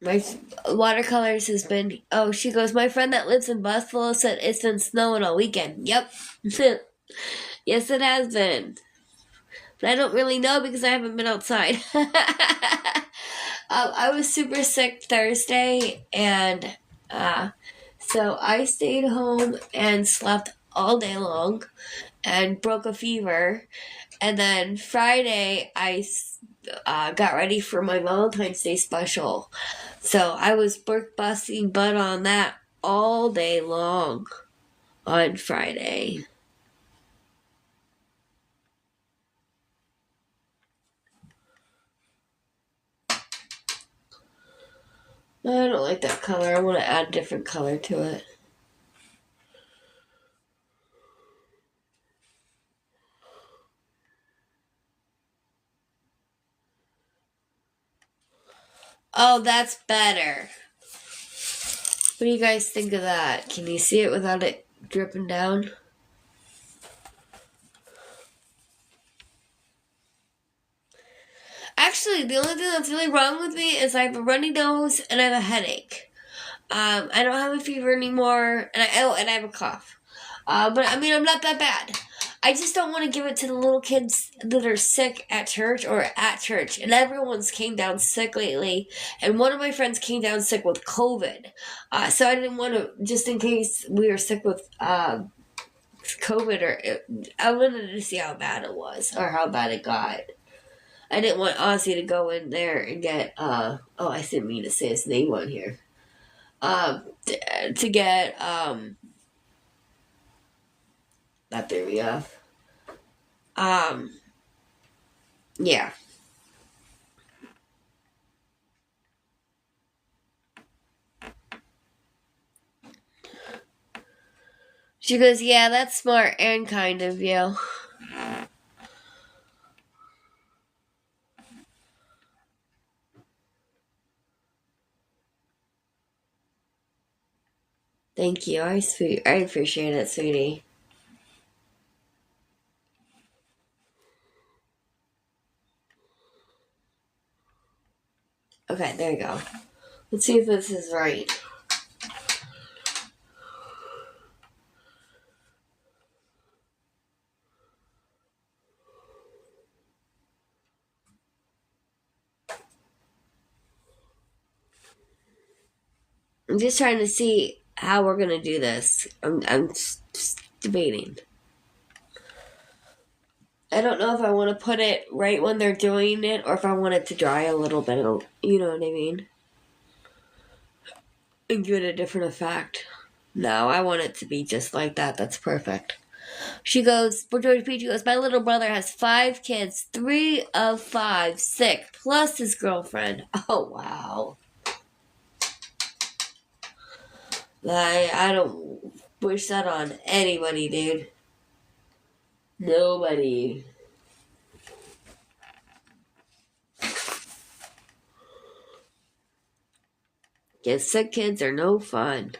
My Watercolors has been. Oh, she goes. My friend that lives in Buffalo said it's been snowing all weekend. Yep. Yes, it has been. But I don't really know because I haven't been outside. I was super sick Thursday, and so I stayed home and slept all day long and broke a fever. And then Friday, I got ready for my Valentine's Day special. So I was busting butt on that all day long on Friday. I don't like that color. I want to add a different color to it. Oh, that's better. What do you guys think of that? Can you see it without it dripping down? Actually, the only thing that's really wrong with me is I have a runny nose and I have a headache. I don't have a fever anymore, and I have a cough. But I mean, I'm not that bad. I just don't want to give it to the little kids that are sick at church or at church. And everyone's came down sick lately. And one of my friends came down sick with COVID. So I didn't want to, just in case we were sick with COVID, I wanted to see how bad it was or how bad it got. I didn't want Ozzy to go in there and get, I didn't mean to say his name on here. To get, that threw me off. Yeah. She goes, yeah, that's smart and kind of you. Thank you. I appreciate it, sweetie. Okay, there you go. Let's see if this is right. I'm just trying to see how we're gonna do this. I'm just debating. I don't know if I want to put it right when they're doing it or if I want it to dry a little bit. You know what I mean? And give it a different effect. No, I want it to be just like that. That's perfect. She goes, George Peachy goes, my little brother has 5 kids, 3 of 5 sick, plus his girlfriend. Oh, wow. I don't wish that on anybody, dude. Nobody. Because sick kids are no fun.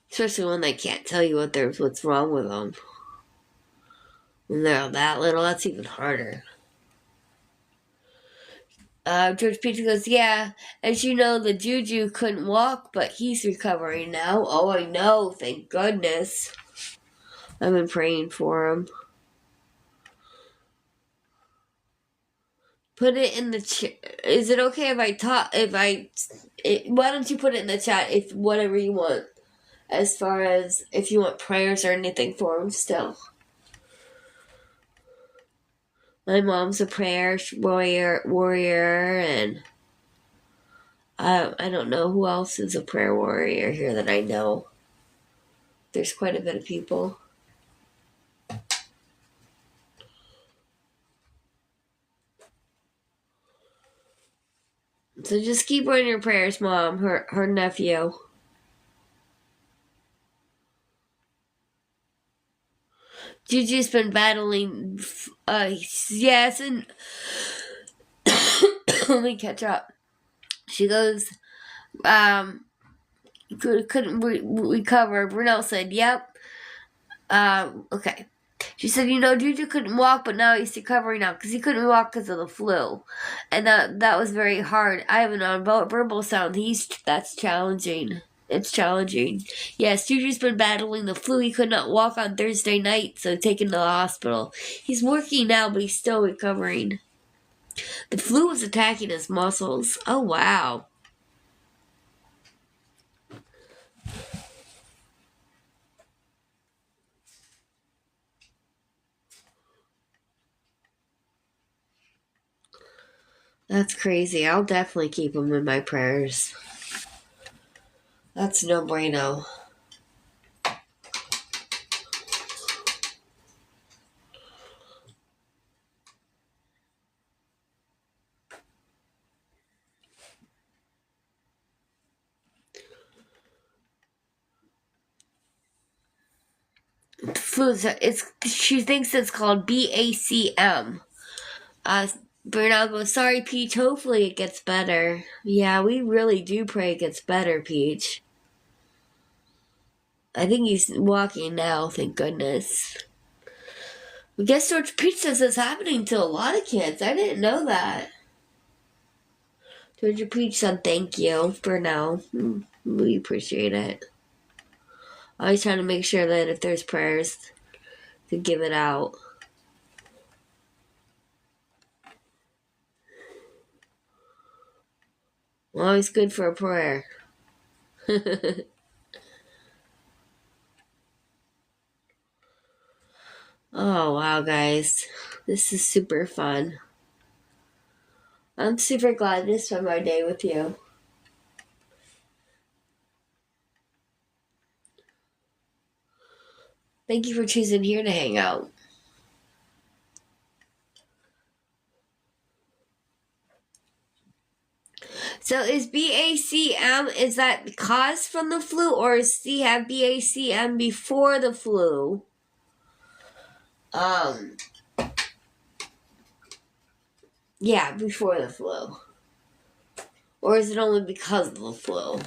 Especially when they can't tell you what's wrong with them. When they're that little, that's even harder. George Peter goes, yeah, as you know, the Juju couldn't walk, but he's recovering now. Oh, I know, thank goodness. I've been praying for him. Put it in the chat. Is it okay if why don't you put it in the chat if whatever you want, as far as if you want prayers or anything for him still. My mom's a prayer warrior, and I don't know who else is a prayer warrior here that I know. There's quite a bit of people. So just keep her in your prayers, Mom. Her nephew. Juju's been battling. Yes, and let me catch up. She goes, couldn't recover. Brunel said, yep. Okay. She said, Juju couldn't walk, but now he's recovering now because he couldn't walk because of the flu, and that was very hard. I have a nonverbal sound. That's challenging. It's challenging. Yes, Juju's been battling the flu. He could not walk on Thursday night, so taken to the hospital. He's working now, but he's still recovering. The flu was attacking his muscles. Oh, wow. That's crazy. I'll definitely keep him in my prayers. That's no bueno. She thinks it's called BACM. Bernal goes, sorry, Peach. Hopefully it gets better. Yeah, we really do pray it gets better, Peach. I think he's walking now, thank goodness. I guess George Peach says it's happening to a lot of kids. I didn't know that. George Peach said thank you for now. We appreciate it. I always try to make sure that if there's prayers, to give it out. Always good for a prayer. Oh, wow, guys. This is super fun. I'm super glad to spend my day with you. Thank you for choosing here to hang out. So is BACM, is that caused from the flu, or does he have BACM before the flu? Yeah, before the flu. Or is it only because of the flu?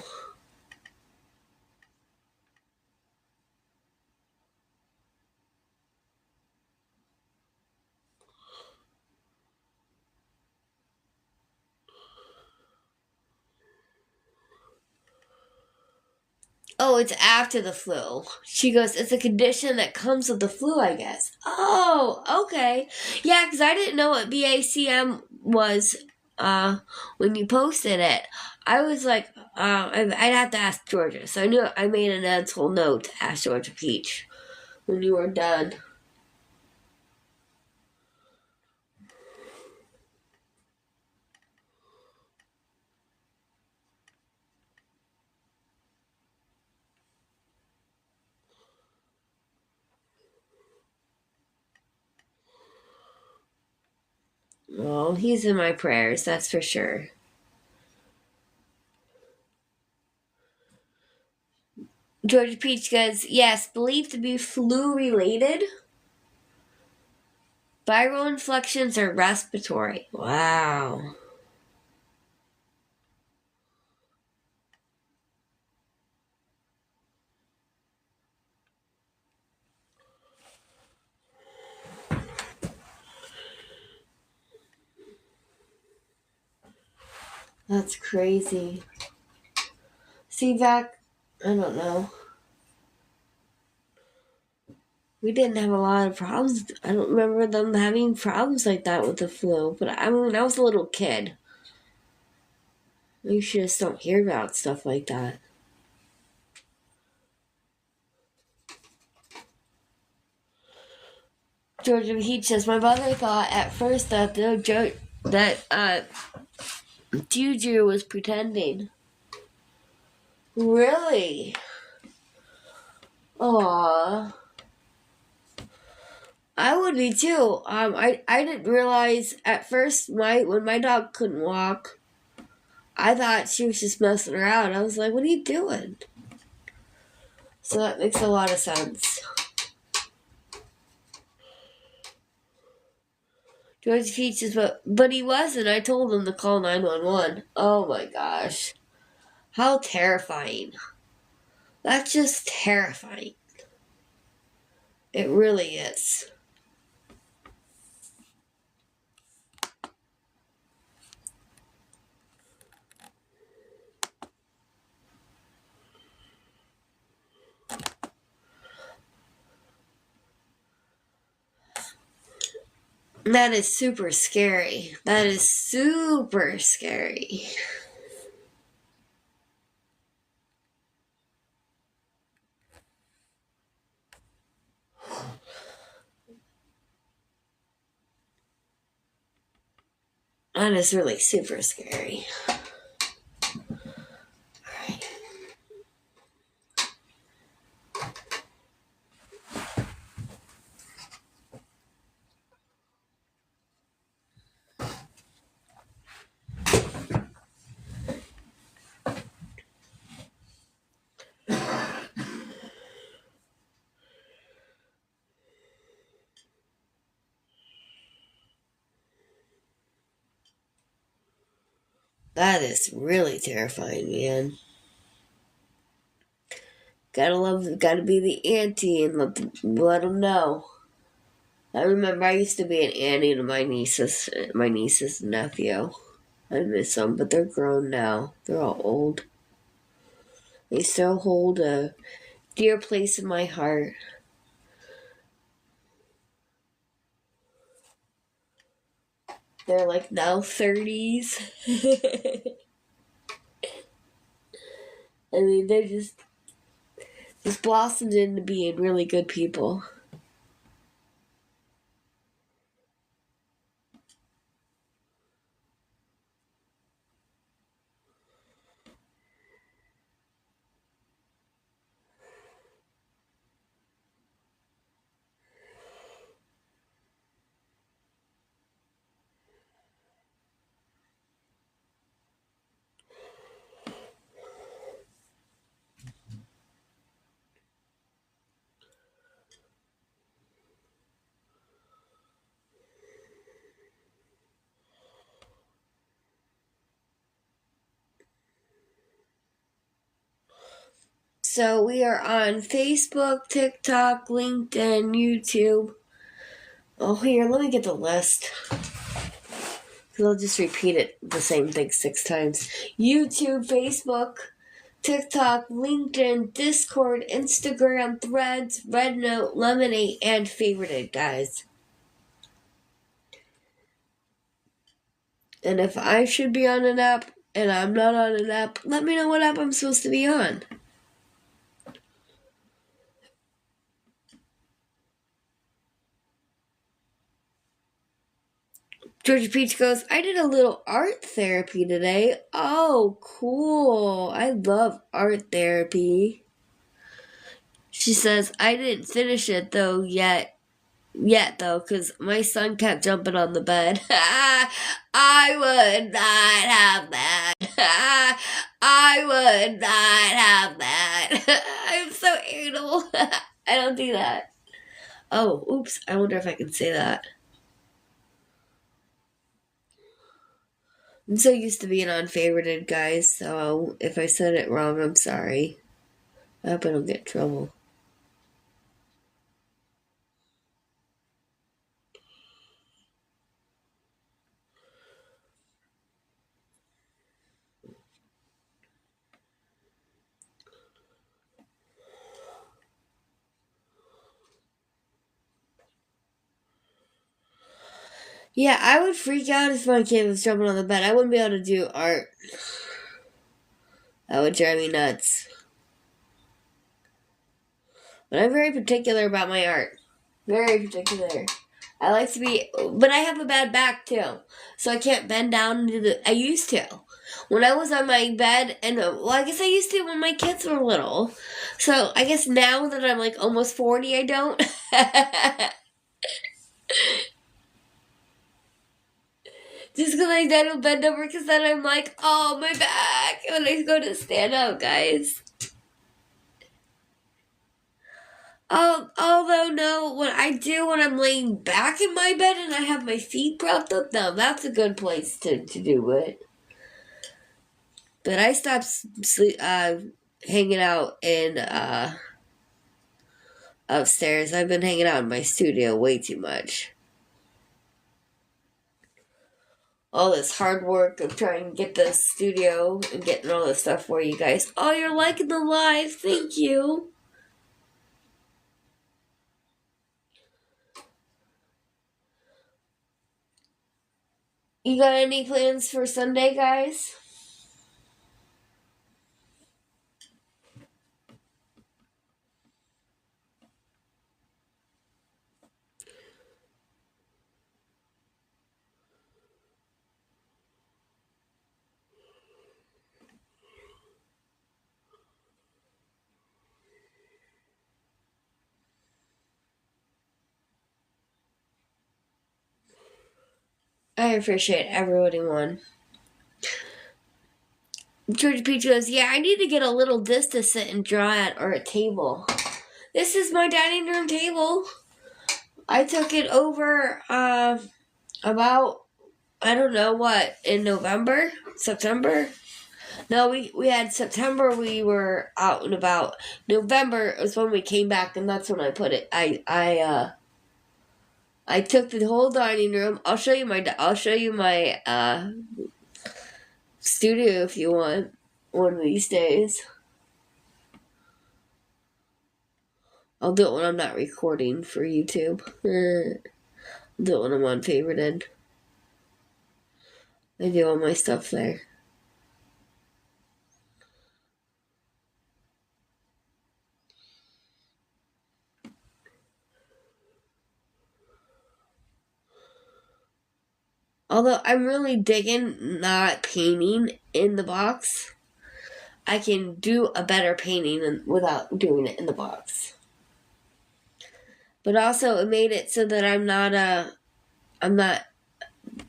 Oh, it's after the flu. She goes, it's a condition that comes with the flu, I guess. Oh, okay. Yeah, because I didn't know what BACM was when you posted it. I was like, I'd have to ask Georgia. So I made an mental note to ask Georgia Peach when you were done. Oh, he's in my prayers, that's for sure. Georgia Peach goes, yes, believed to be flu related. Viral infections are respiratory. Wow. That's crazy. CVAC, I don't know. We didn't have a lot of problems. I don't remember them having problems like that with the flu. But I mean, I was a little kid. You just don't hear about stuff like that. Georgia Peach says, my mother thought at first that Juju was pretending. Really? Aww. I would be too. I didn't realize at first when my dog couldn't walk, I thought she was just messing around. I was like, what are you doing? So that makes a lot of sense. George Peach says, but he wasn't. I told him to call 911. Oh my gosh. How terrifying. That's just terrifying. It really is. That is super scary. That is super scary. That is really super scary. Alright. That is really terrifying, man. Gotta be the auntie and let them know. I remember I used to be an auntie to my niece's nephew. I miss them, but they're grown now. They're all old. They still hold a dear place in my heart. They're like now 30s. I mean, they just blossomed into being really good people. So we are on Facebook, TikTok, LinkedIn, YouTube. Oh, here, let me get the list. Because I'll just repeat it, the same thing 6 times. YouTube, Facebook, TikTok, LinkedIn, Discord, Instagram, Threads, RedNote, Lemonade, and Favorited, guys. And if I should be on an app and I'm not on an app, let me know what app I'm supposed to be on. Georgia Peach goes, I did a little art therapy today. Oh, cool. I love art therapy. She says, I didn't finish it though yet though, because my son kept jumping on the bed. I would not have that. I would not have that. I'm so anal. I don't do that. Oh, oops. I wonder if I can say that. I'm so used to being unfavorited, guys, so if I said it wrong, I'm sorry. I hope I don't get in trouble. Yeah, I would freak out if my kid was jumping on the bed. I wouldn't be able to do art. That would drive me nuts. But I'm very particular about my art. Very particular. I like to be, but I have a bad back too, so I can't bend down to the. I used to, when I was on my bed, and well, I guess I used to when my kids were little. So I guess now that I'm like almost 40, I don't. Just because I don't bend over, because then I'm like, oh my back when I go to stand up, guys. Although no, what I do when I'm laying back in my bed and I have my feet propped up, now that's a good place to do it. But I stopped hanging out in upstairs. I've been hanging out in my studio way too much. All this hard work of trying to get the studio and getting all this stuff for you guys. Oh, you're liking the live. Thank you. You got any plans for Sunday, guys? I appreciate everybody won. George Peach goes, yeah, I need to get a little disc to sit and draw at or a table. This is my dining room table. I took it over about, I don't know what, in November? September? No, we had September, we were out and about. November was when we came back, and that's when I put it. I took the whole dining room. I'll show you my studio if you want one of these days. I'll do it when I'm not recording for YouTube. I'll do it when I'm on favorited. I do all my stuff there. Although I'm really digging not painting in the box. I can do a better painting without doing it in the box. But also it made it so that I'm not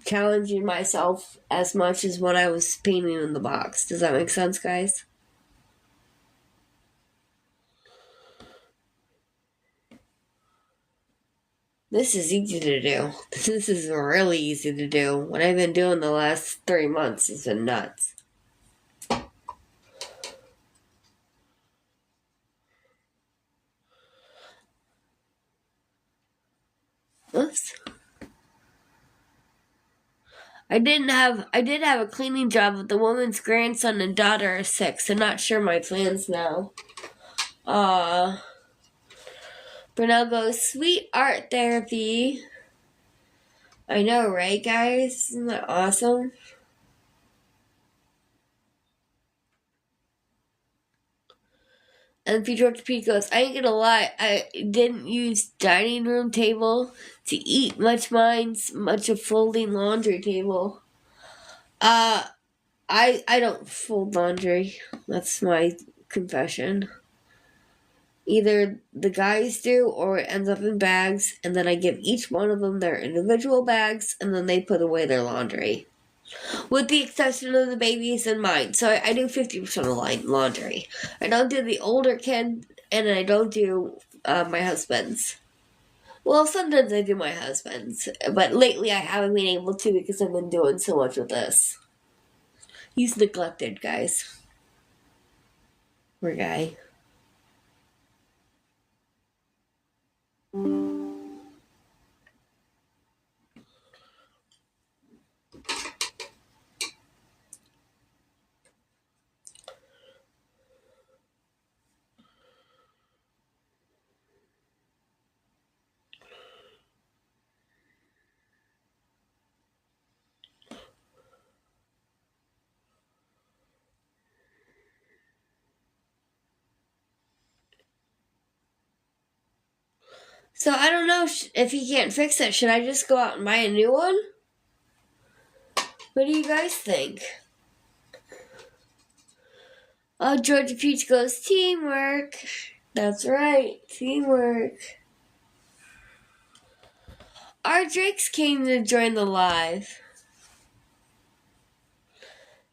challenging myself as much as when I was painting in the box. Does that make sense, guys? This is easy to do. This is really easy to do. What I've been doing the last 3 months has been nuts. Oops. I did have a cleaning job, but the woman's grandson and daughter are sick, so not sure my plans now. Brunel goes, sweet art therapy. I know, right, guys? Isn't that awesome? And Future P goes, I ain't gonna lie, I didn't use dining room table to eat much a folding laundry table. I don't fold laundry. That's my confession. Either the guys do or it ends up in bags, and then I give each one of them their individual bags, and then they put away their laundry. With the exception of the babies and mine. So I do 50% of laundry. I don't do the older kid, and I don't do my husband's. Well, sometimes I do my husband's, but lately I haven't been able to because I've been doing so much with this. He's neglected, guys. Poor guy. So I don't know if he can't fix it. Should I just go out and buy a new one? What do you guys think? Oh, Georgia Peach goes, teamwork. That's right, teamwork. Our Drakes came to join the live.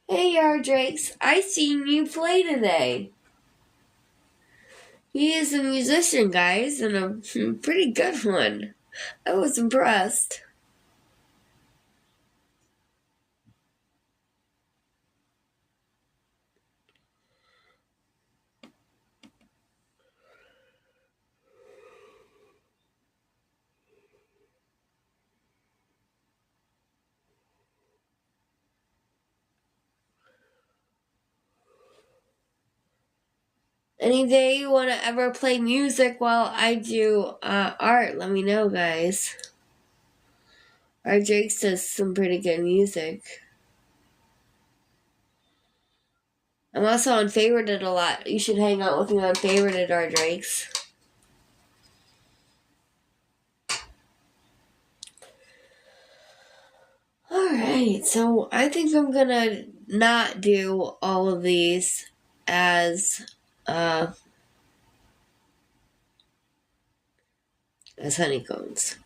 Hey, our Drakes, I seen you play today. He is a musician, guys, and a pretty good one. I was impressed. Any day you want to ever play music while I do art, let me know, guys. Our Drake does some pretty good music. I'm also on Favorited a lot. You should hang out with me on Favorited, our Drakes. Alright, so I think I'm gonna not do all of these as honeycombs.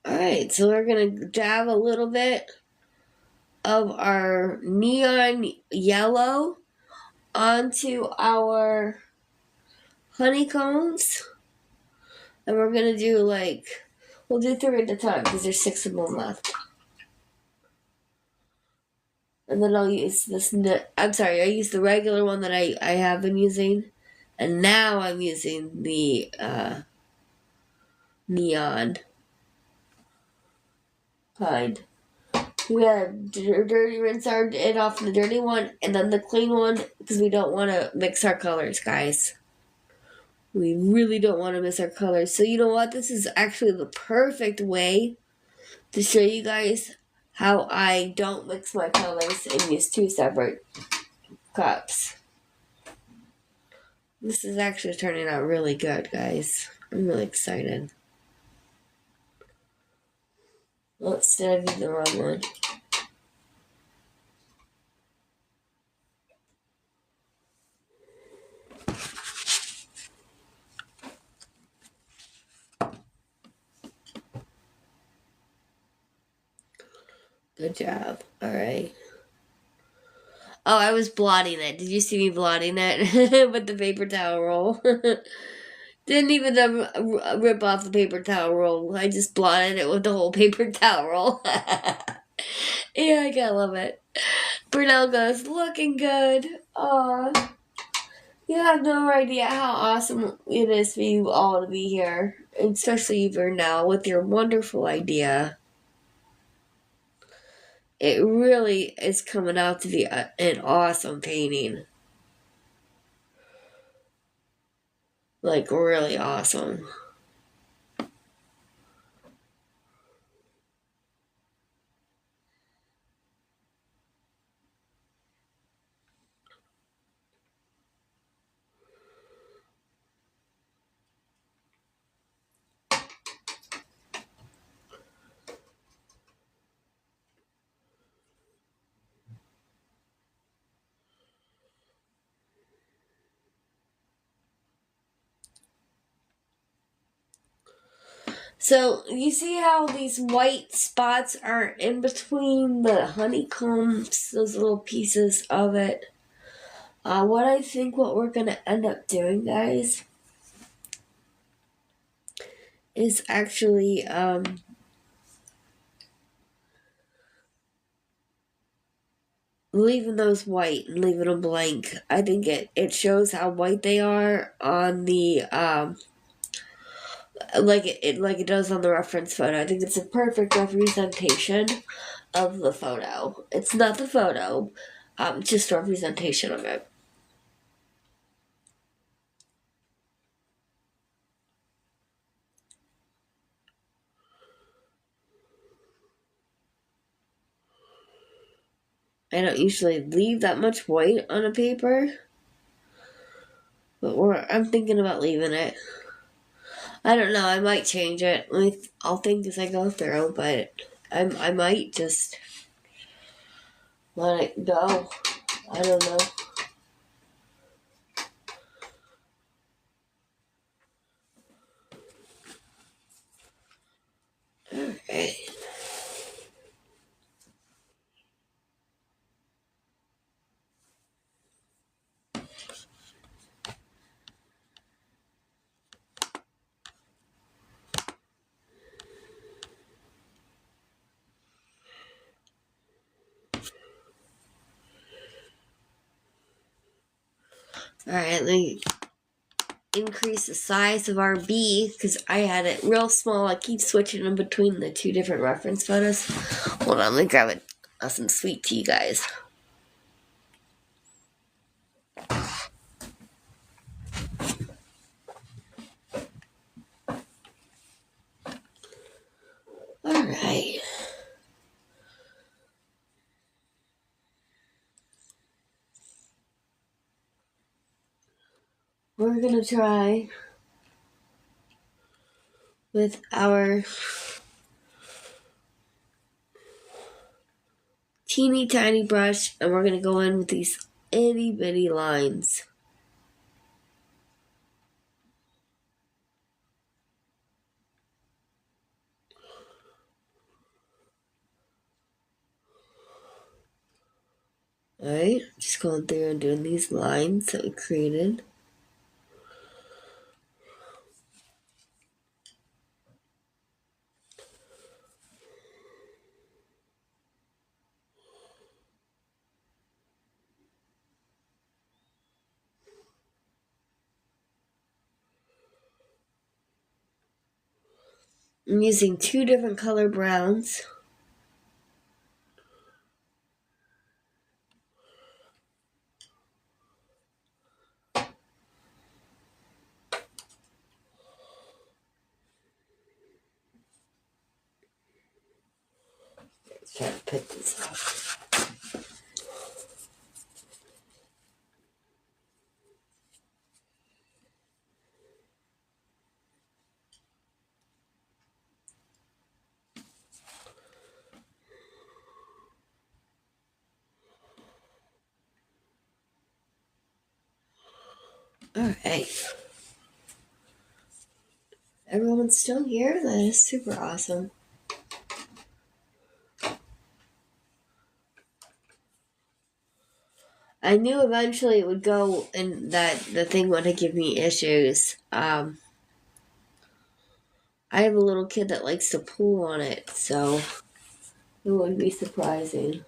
Alright, so we're gonna dab a little bit of our neon yellow onto our honeycombs. And we're gonna do we'll do 3 at a time because there's 6 of them left. And then I'll use this, I'm sorry, I used the regular one that I have been using. And now I'm using the neon kind. We gotta dirty rinse it off the dirty one and then the clean one because we don't want to mix our colors, guys. We really don't want to mix our colors. So you know what? This is actually the perfect way to show you guys how I don't mix my colors and use 2 separate cups. This is actually turning out really good, guys. I'm really excited. Oops, did I do the wrong one? Good job. Alright. Oh, I was blotting it. Did you see me blotting it with the paper towel roll? Didn't even rip off the paper towel roll. I just blotted it with the whole paper towel roll. Yeah, I gotta love it. Brunel goes, looking good. Aw. You have no idea how awesome it is for you all to be here. Especially for now with your wonderful idea. It really is coming out to be an awesome painting. Like, really awesome. So, you see how these white spots are in between the honeycombs, those little pieces of it? What I think what we're going to end up doing, guys, is actually leaving those white and leaving them blank. I think it shows how white they are on the like it does on the reference photo. I think it's a perfect representation of the photo. It's not the photo, just a representation of it. I don't usually leave that much white on a paper, but I'm thinking about leaving it. I don't know. I might change it. I'll think as I go through, but I might just let it go. I don't know. Okay. Alright, let me increase the size of our bee because I had it real small. I keep switching in between the two different reference photos. Hold on, let me grab some sweet tea, guys. Alright. We're gonna try with our teeny tiny brush, and we're gonna go in with these itty bitty lines. Alright, just going through and doing these lines that we created. I'm using two different color browns. Let's try to pick this up. Alright. Everyone's still here? That is super awesome. I knew eventually it would go and that the thing wouldn't give me issues. I have a little kid that likes to pull on it, so it wouldn't be surprising.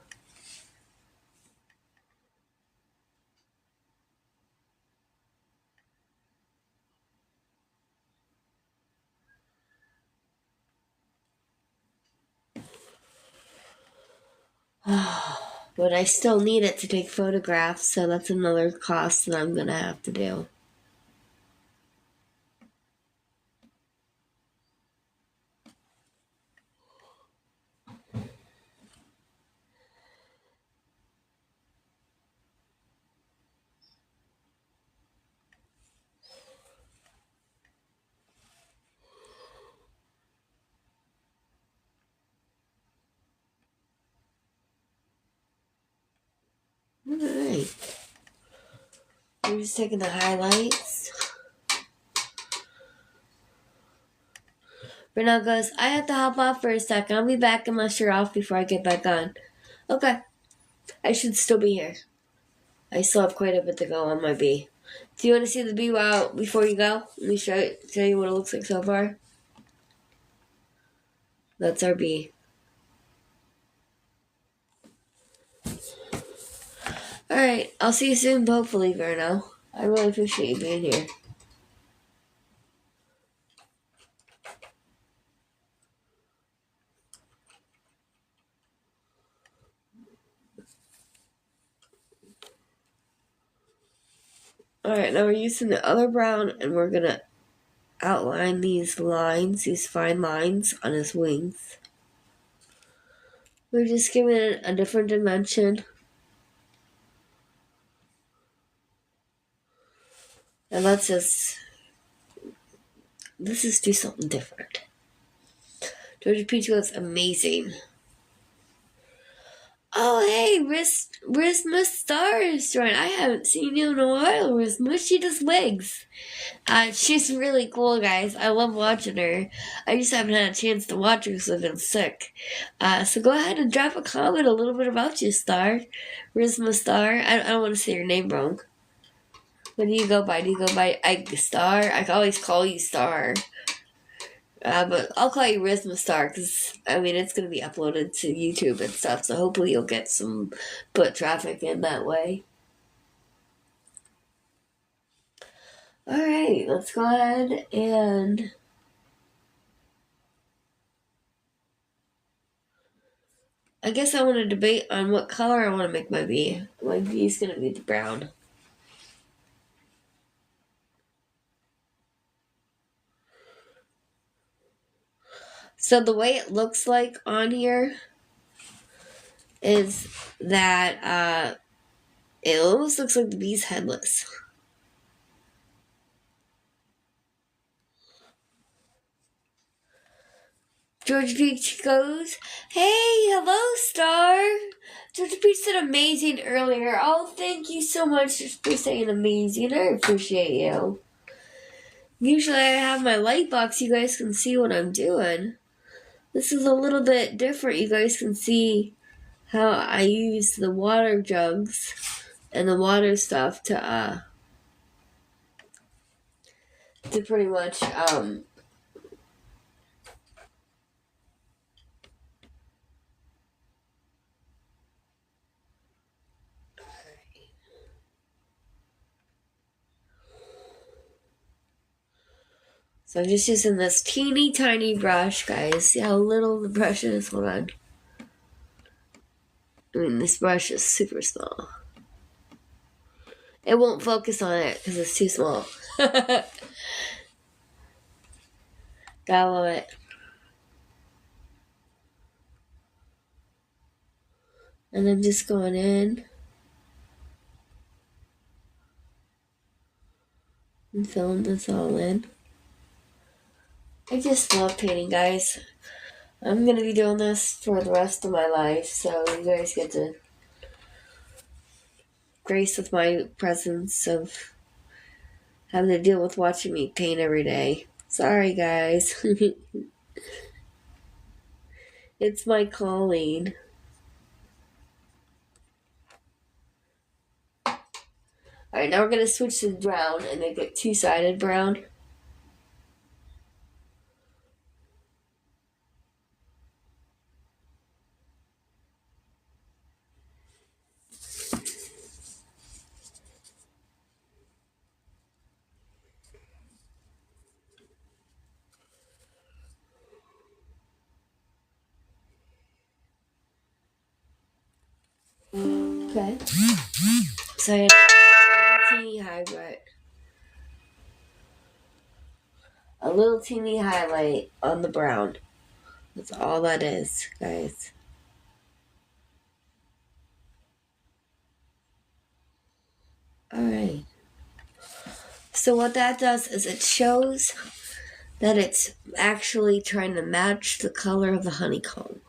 But I still need it to take photographs, so that's another cost that I'm gonna have to do. Alright. I'm just taking the highlights. Bernal goes, I have to hop off for a second. I'll be back unless you're off before I get back on. Okay. I should still be here. I still have quite a bit to go on my bee. Do you want to see the bee before you go? Let me show you what it looks like so far. That's our bee. Alright, I'll see you soon, hopefully, Verno. I really appreciate you being here. Alright, now we're using the other brown, and we're gonna outline these lines, these fine lines on his wings. We're just giving it a different dimension. And let's just do something different. Georgia Peach looks amazing. Oh, hey, Risma Star is joined. I haven't seen you in a while, Risma. She does wigs. She's really cool, guys. I love watching her. I just haven't had a chance to watch her because I've been sick. So go ahead and drop a comment a little bit about you, Star. Risma Star. I don't want to say your name wrong. What do you go by? Do you go by Star? I can always call you Star. But I'll call you Risma Star because, I mean, it's going to be uploaded to YouTube and stuff, so hopefully you'll get some foot traffic in that way. Alright, let's go ahead and I guess I want to debate on what color I want to make my bee. My bee is going to be the brown. So the way it looks like on here is that it almost looks like the bee's headless. George Peach goes, "Hey, hello, Star." George Peach said amazing earlier. Oh, thank you so much for saying amazing. I appreciate you. Usually I have my light box. You guys can see what I'm doing. This is a little bit different. You guys can see how I use the water jugs and the water stuff to pretty much so I'm just using this teeny tiny brush, guys. See how little the brush is? Hold on. I mean, this brush is super small. It won't focus on it because it's too small. Gotta love it. And I'm just going in and filling this all in. I just love painting, guys. I'm gonna be doing this for the rest of my life, so you guys get to grace with my presence of having to deal with watching me paint every day. Sorry, guys. It's my calling. Alright, now we're gonna switch to brown and make it two-sided brown. Okay. So I have a teeny highlight. A little teeny highlight on the brown. That's all that is, guys. Alright. So what that does is it shows that it's actually trying to match the color of the honeycomb.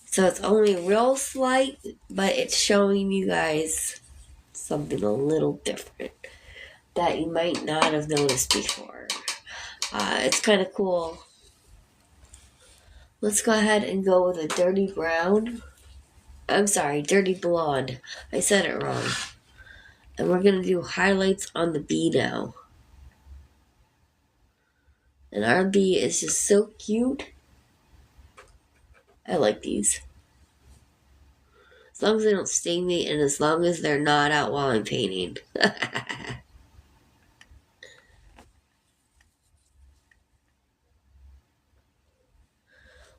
So it's only real slight, but it's showing you guys something a little different that you might not have noticed before. It's kind of cool. Let's go ahead and go with a dirty brown. I'm sorry, dirty blonde. I said it wrong. And we're going to do highlights on the bee now. And our bee is just so cute. I like these. As long as they don't sting me and as long as they're not out while I'm painting.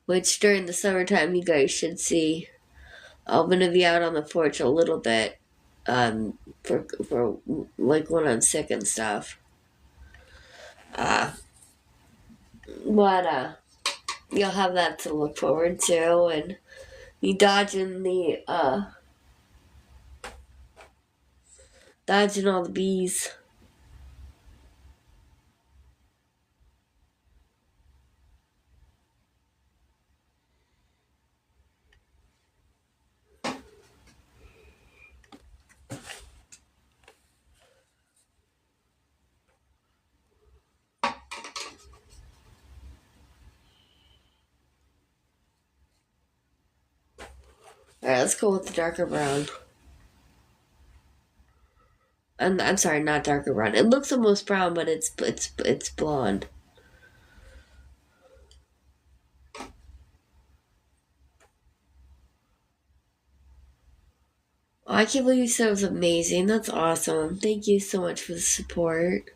Which during the summertime you guys should see. I'm going to be out on the porch a little bit for like when I'm sick and stuff. But you'll have that to look forward to, and you dodging all the bees. Alright, let's go with the darker brown. I'm sorry, not darker brown. It looks almost brown, but it's blonde. Oh, I can't believe you said it was amazing. That's awesome. Thank you so much for the support.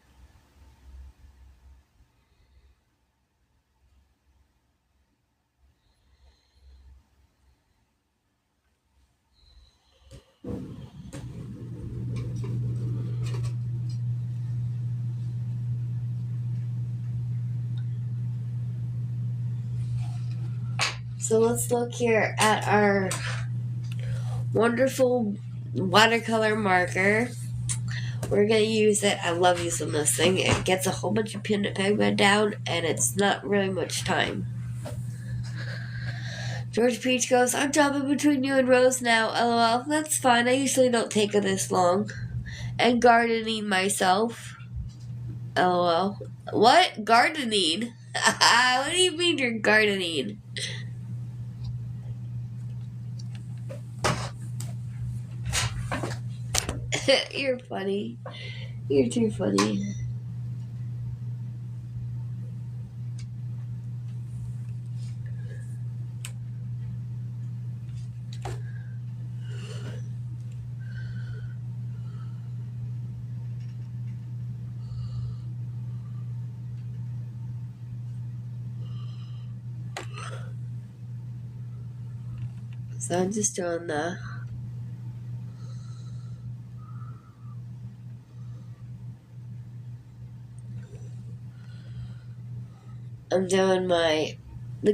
So let's look here at our wonderful watercolor marker. We're going to use it. I love using this thing. It gets a whole bunch of pigment down, and it's not really much time. George Peach goes, I'm jumping between you and Rose now, lol. That's fine. I usually don't take it this long. And gardening myself. LOL. What? Gardening? What do you mean you're gardening? You're funny. You're too funny. So I'm just doing the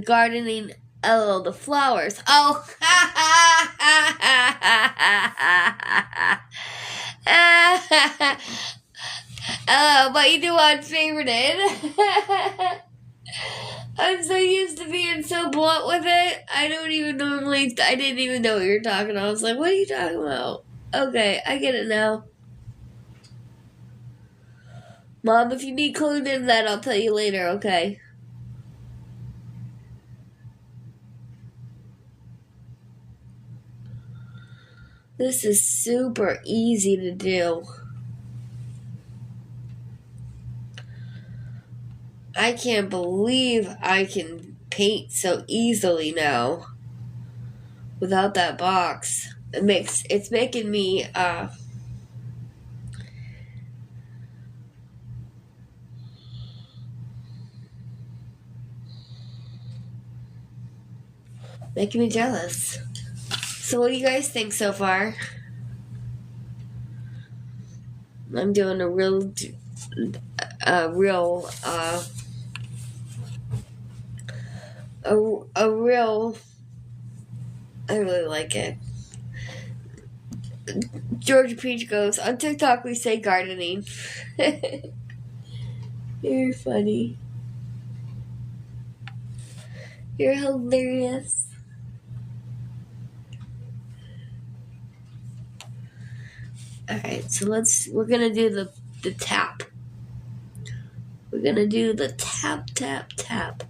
gardening. Oh, the flowers. Oh, oh, but you do want favorited. I'm so used to being so blunt with it. I didn't even know what you were talking about. I was like, what are you talking about? Okay, I get it now. Mom, if you need clued in that, I'll tell you later, okay? This is super easy to do. I can't believe I can paint so easily now without that box. It's making me jealous. So what do you guys think so far? I'm doing a real I really like it. George Peach goes, on TikTok we say gardening. You're funny. You're hilarious. Alright, so we're gonna do the tap. We're gonna do the tap, tap, tap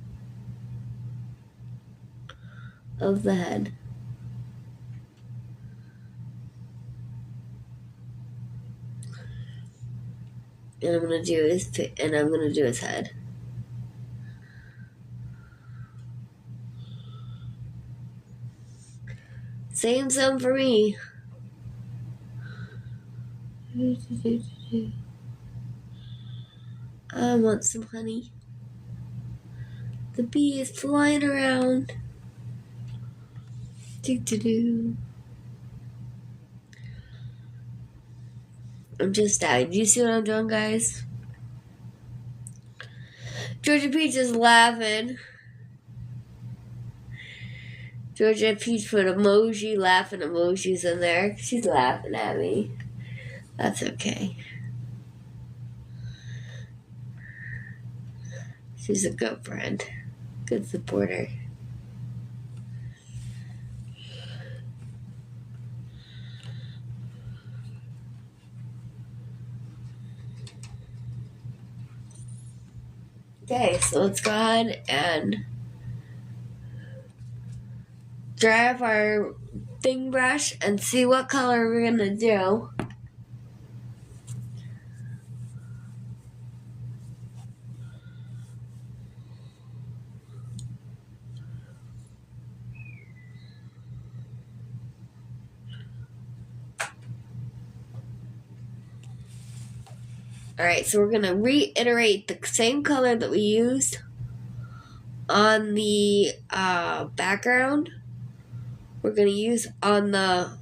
of the head. And I'm gonna do his head. Same sum for me. I want some honey. The bee is flying around. I'm just dying. Do you see what I'm doing, guys? Georgia Peach is laughing. Georgia Peach put laughing emojis in there. She's laughing at me. That's okay. She's a good friend. Good supporter. Okay, so let's go ahead and dry off our thing brush and see what color we're gonna do. Alright, so we're gonna reiterate the same color that we used on the background. We're gonna use on the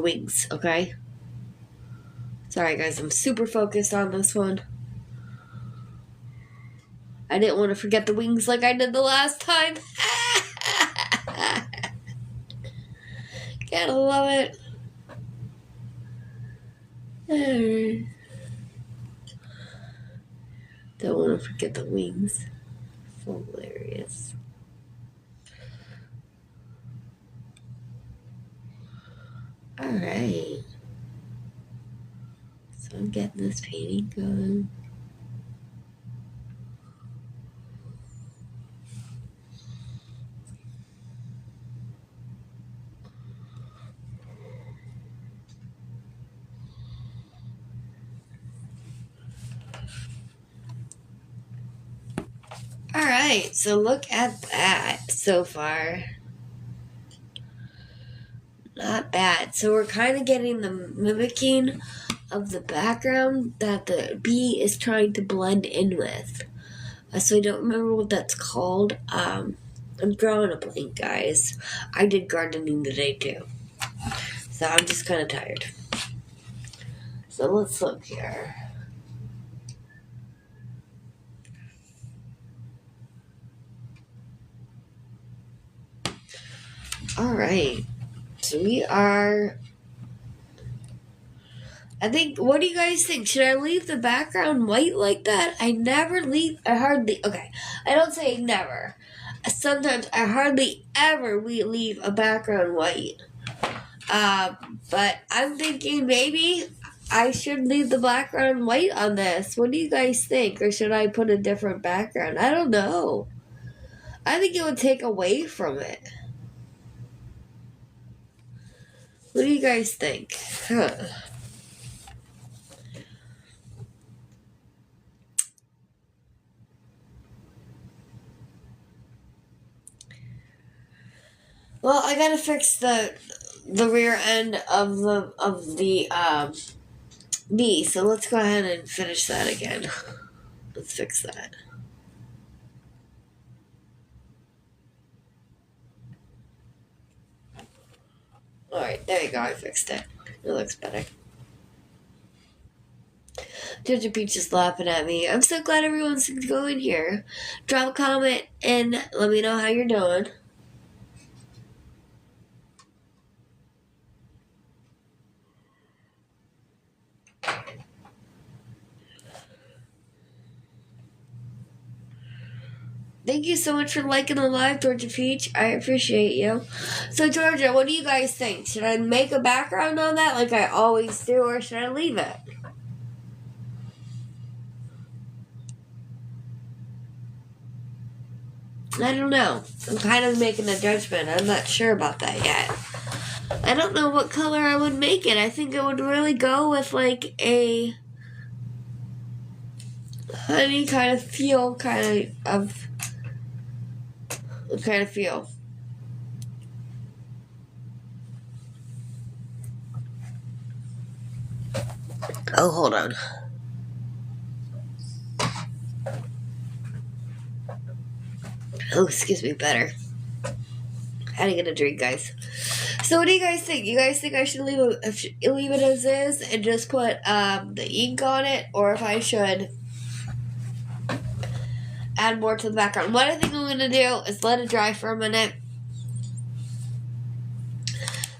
wings, okay? Sorry guys, I'm super focused on this one. I didn't want to forget the wings like I did the last time. Gotta love it. Don't want to forget the wings. Hilarious. Alright. So I'm getting this painting going. Alright, so look at that so far. Not bad. So we're kind of getting the mimicking of the background that the bee is trying to blend in with. So I don't remember what that's called. I'm drawing a blank, guys. I did gardening today too. So I'm just kind of tired. So let's look here. Alright. So we are... I think, what do you guys think? Should I leave the background white like that? I hardly, okay, I don't say never. Sometimes I hardly ever leave a background white. But I'm thinking maybe I should leave the background white on this. What do you guys think? Or should I put a different background? I don't know. I think it would take away from it. What do you guys think? Well, I gotta fix the rear end of the bee, so let's go ahead and finish that again. Let's fix that. Alright, there you go, I fixed it. It looks better. Ginger Peach is laughing at me. I'm so glad everyone's going here. Drop a comment and let me know how you're doing. Thank you so much for liking the live, Georgia Peach. I appreciate you. So, Georgia, what do you guys think? Should I make a background on that like I always do, or should I leave it? I don't know. I'm kind of making a judgment. I'm not sure about that yet. I don't know what color I would make it. I think it would really go with like a honey kind of feel, kind of feel. Oh, hold on. Oh, excuse me, better. Had to get a drink, guys. So what do you guys think? You guys think I should leave it as is and just put the ink on it, or if I should add more to the background? What I think I'm going to do is let it dry for a minute.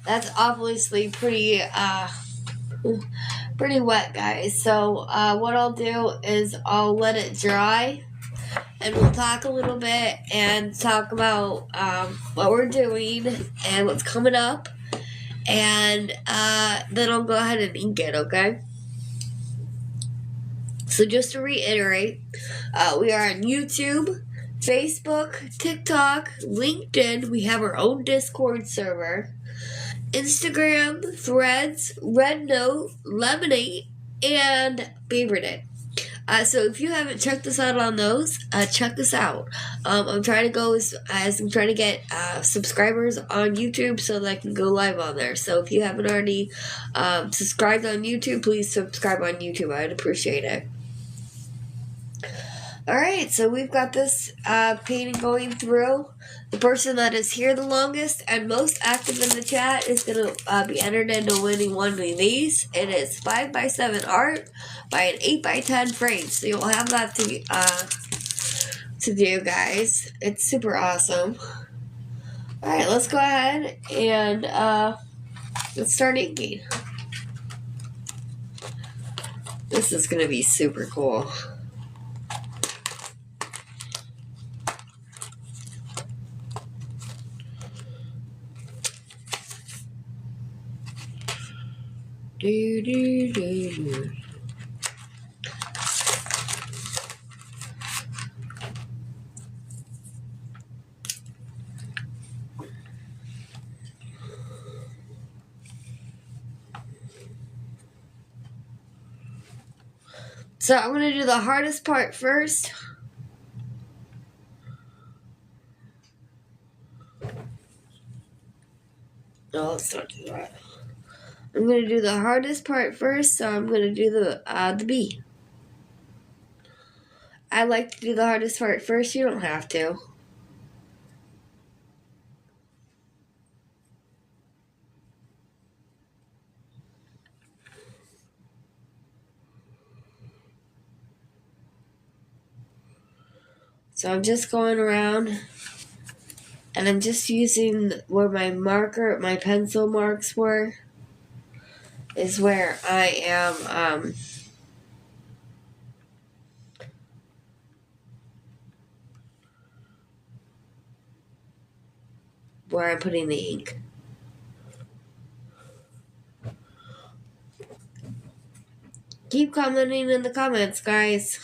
That's obviously pretty wet, guys. So what I'll do is I'll let it dry, and we'll talk a little bit and talk about what we're doing and what's coming up, and then I'll go ahead and ink it, okay? So just to reiterate, we are on YouTube, Facebook, TikTok, LinkedIn. We have our own Discord server, Instagram, Threads, Red Lemonade, and Favorited. So if you haven't checked us out on those, check us out. I'm trying to get subscribers on YouTube so that I can go live on there. So if you haven't already subscribed on YouTube, please subscribe on YouTube. I'd appreciate it. Alright, so we've got this painting going through. The person that is here the longest and most active in the chat is going to be entered into winning one of these. It is 5x7 art by an 8x10 frame. So you'll have that to do, guys. It's super awesome. Alright, let's go ahead and let's start inking. This is going to be super cool. Do, do, do, do. So I'm going to do the hardest part first. No, let's not do that. I'm going to do the hardest part first, so I'm going to do the bee. I like to do the hardest part first. You don't have to. So I'm just going around, and I'm just using where my pencil marks were, is where I am, where I'm putting the ink. Keep commenting in the comments, guys.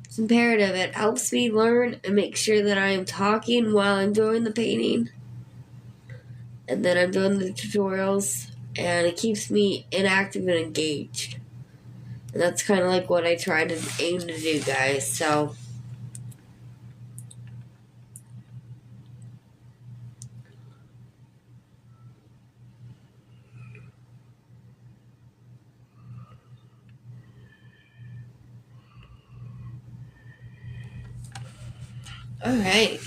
It's imperative. It helps me learn and make sure that I am talking while I'm doing the painting. And then I'm doing the tutorials, and it keeps me inactive and engaged. And that's kind of like what I try to aim to do, guys. So, alright.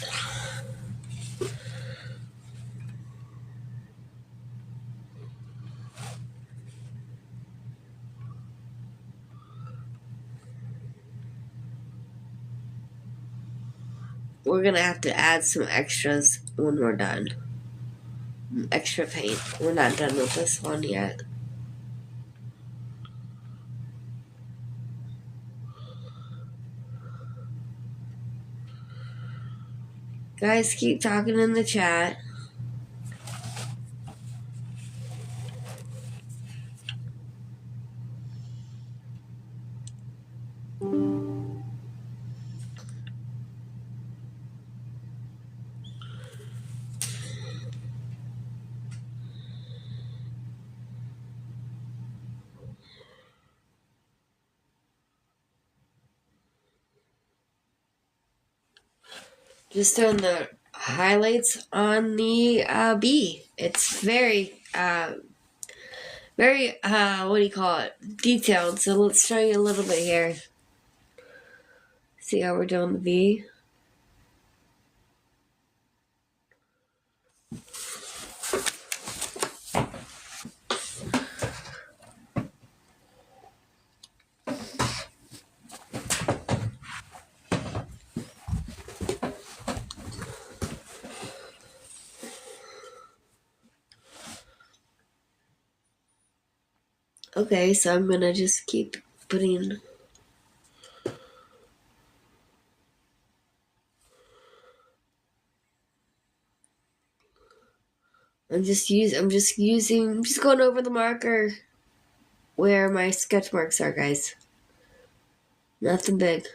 We're gonna have to add some extras when we're done. Extra paint. We're not done with this one yet. Guys, keep talking in the chat. Just doing the highlights on the bee. It's very, what do you call it? Detailed. So let's show you a little bit here. See how we're doing the bee? Okay, so I'm gonna just keep putting. I'm just going over the marker where my sketch marks are, guys. Nothing big.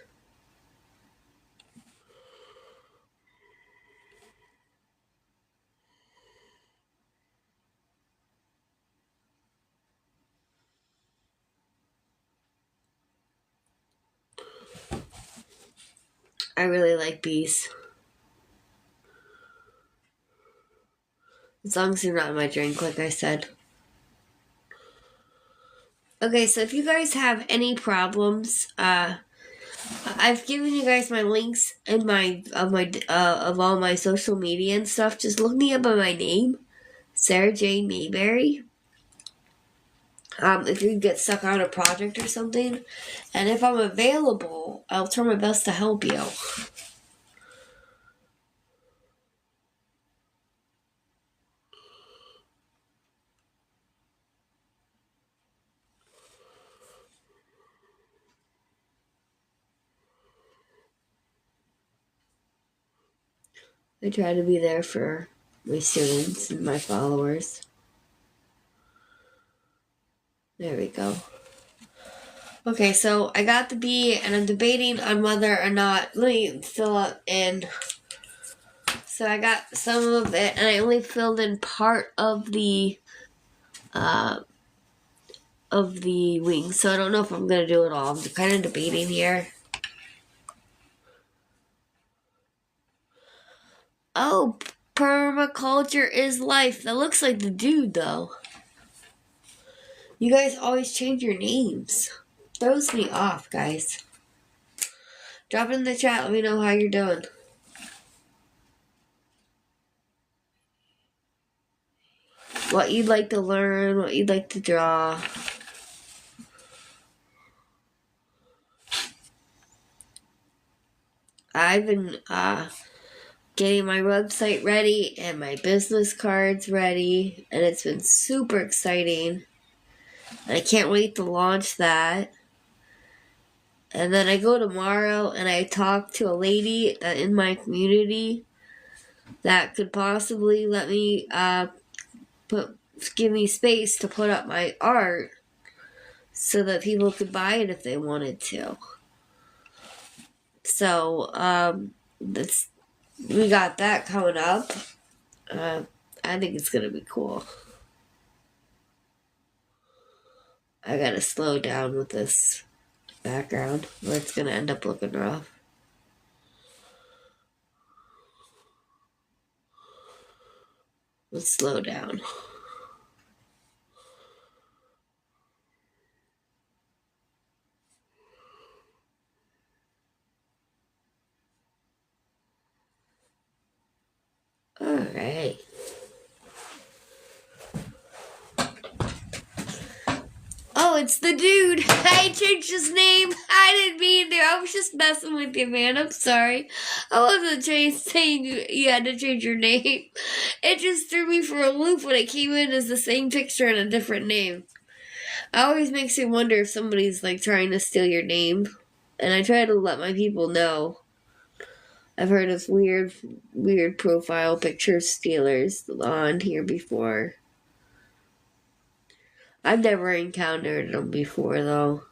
I really like bees. As long as they're not in my drink, like I said. Okay, so if you guys have any problems I've given you guys my links and of all my social media and stuff. Just look me up by my name, Sarah Jane Mayberry. If you get stuck on a project or something, and if I'm available, I'll try my best to help you. I try to be there for my students and my followers. There we go. Okay, so I got the bee, and I'm debating on whether or not. Let me fill up in. So I got some of it, and I only filled in part of the wings. So I don't know if I'm gonna do it all. I'm kind of debating here. Oh, permaculture is life. That looks like the dude, though. You guys always change your names. Throws me off, guys. Drop it in the chat. Let me know how you're doing. What you'd like to learn, what you'd like to draw. I've been getting my website ready and my business cards ready, and it's been super exciting. And I can't wait to launch that. And then I go tomorrow and I talk to a lady in my community that could possibly let me give me space to put up my art so that people could buy it if they wanted to. So we got that coming up. I think it's gonna be cool. I gotta slow down with this background, or it's gonna end up looking rough. Let's slow down. Alright. Oh, it's the dude. I changed his name. I didn't mean to. I was just messing with you, man. I'm sorry. I wasn't saying you had to change your name. It just threw me for a loop when it came in as the same picture and a different name. It always makes me wonder if somebody's like trying to steal your name. And I try to let my people know. I've heard of weird profile picture stealers on here before. I've never encountered them before, though.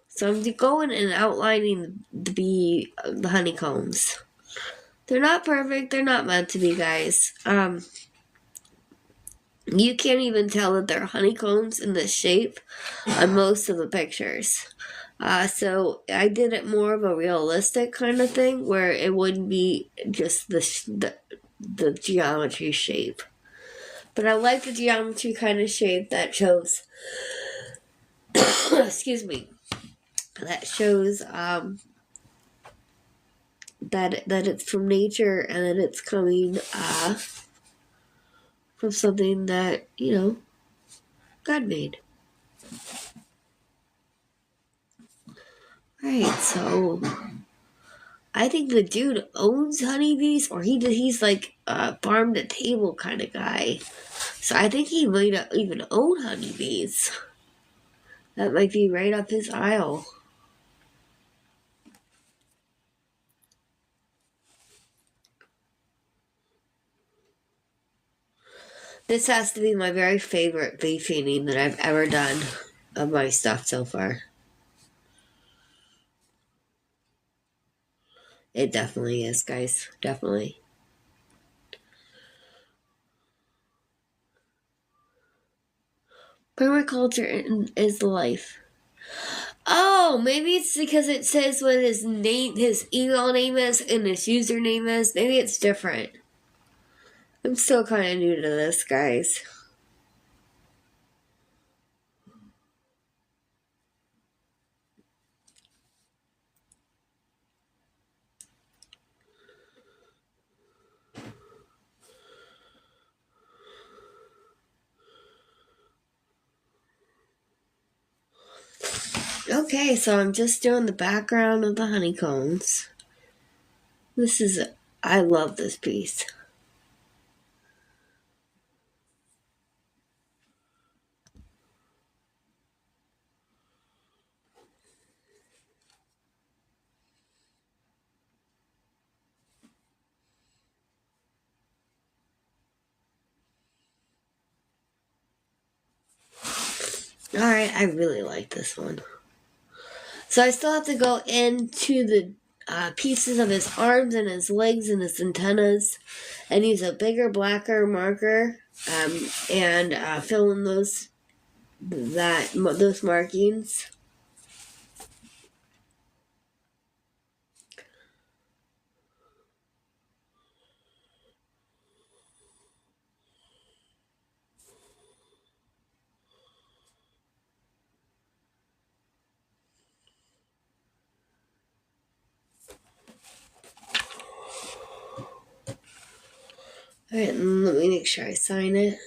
So I'm going and outlining the honeycombs. They're not perfect. They're not meant to be, guys. You can't even tell that they're honeycombs in the shape on most of the pictures. So I did it more of a realistic kind of thing where it wouldn't be just the geometry shape. But I like the geometry kind of shape that shows, excuse me, that shows that it's from nature and that it's coming from something that, God made. Right, so I think the dude owns honeybees, or he's like a farm to table kind of guy. So I think he might even own honeybees. That might be right up his aisle. This has to be my very favorite bee painting that I've ever done of my stuff so far. It definitely is, guys. Definitely. Permaculture is life. Oh, maybe it's because it says what his email name is, and his username is. Maybe it's different. I'm still kind of new to this, guys. Okay, so I'm just doing the background of the honeycombs. I love this piece. Alright, I really like this one. So I still have to go into the pieces of his arms and his legs and his antennas and use a bigger, blacker marker and fill in those markings. Alright, let me make sure I sign it.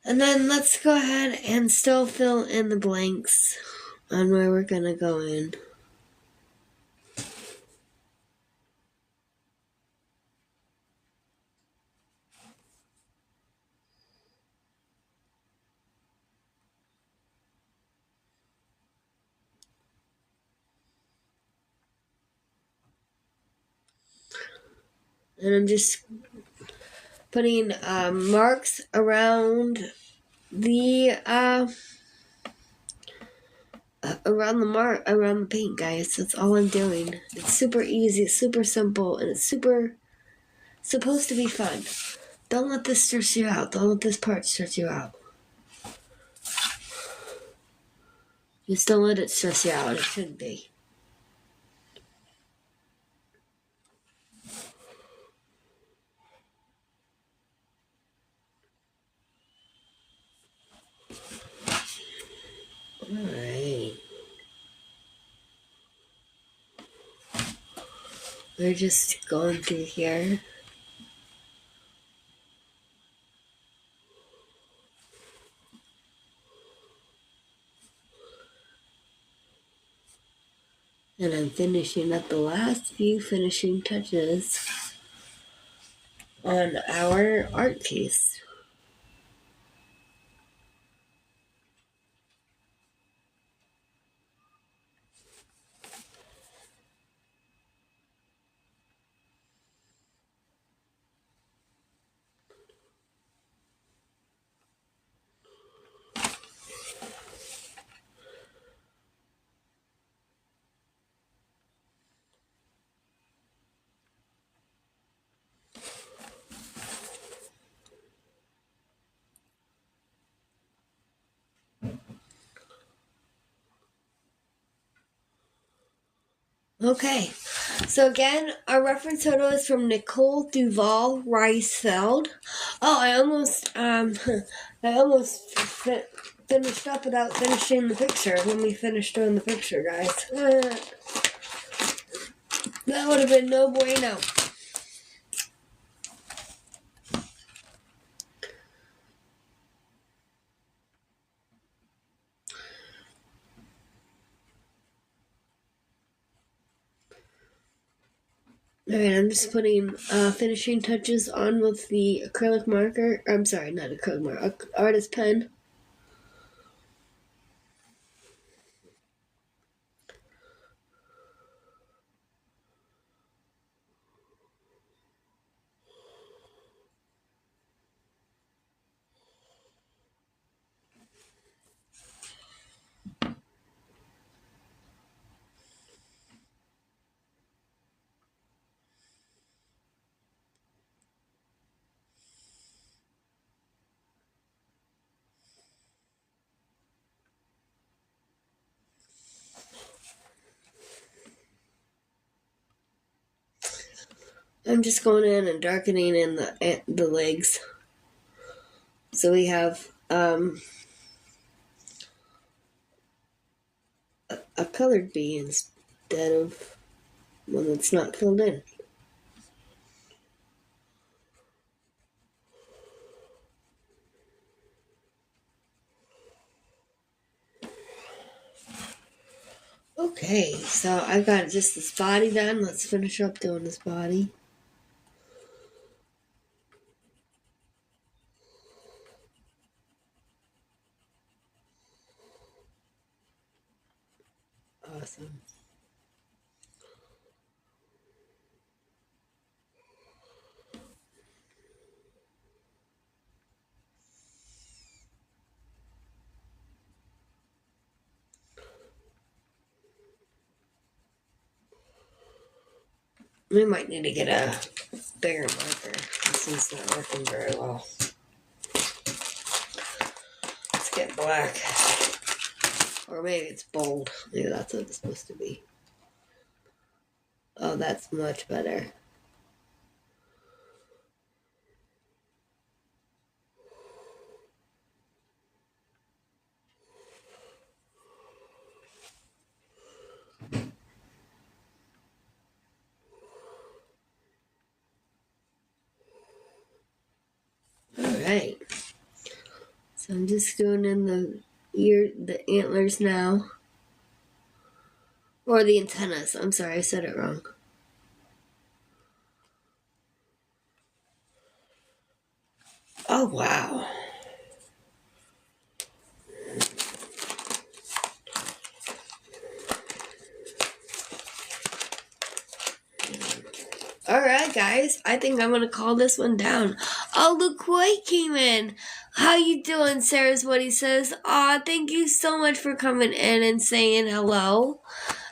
And then let's go ahead and still fill in the blanks on where we're going to go in. And I'm just putting marks around the around the paint, guys. That's all I'm doing. It's super easy, it's super simple, and it's supposed to be fun. Don't let this stress you out. Don't let this part stress you out. Just don't let it stress you out. It shouldn't be. Alright. We're just going through here. And I'm finishing up the last few finishing touches on our art piece. Okay, so again, our reference photo is from Nicole Duval Reisfeld. Oh, I almost finished up without finishing the picture. Let me finish doing the picture, guys. That would have been no bueno. Alright, I'm just putting finishing touches on with the acrylic marker. I'm sorry, not acrylic marker, artist pen. I'm just going in and darkening in the legs. So we have a colored bee instead of one that's not filled in. Okay, so I got just this body done. Let's finish up doing this body. Awesome. We might need to get a bigger marker. This one's not working very well. Let's get black. Or maybe it's bold. Maybe that's what it's supposed to be. Oh, that's much better. Alright. So I'm just doing in the antlers now. Or the antennas. I'm sorry, I said it wrong. Oh, wow. Alright, guys. I think I'm going to call this one down. Oh, look, White came in. How you doing, Sarah's what he says. Aw, thank you so much for coming in and saying hello.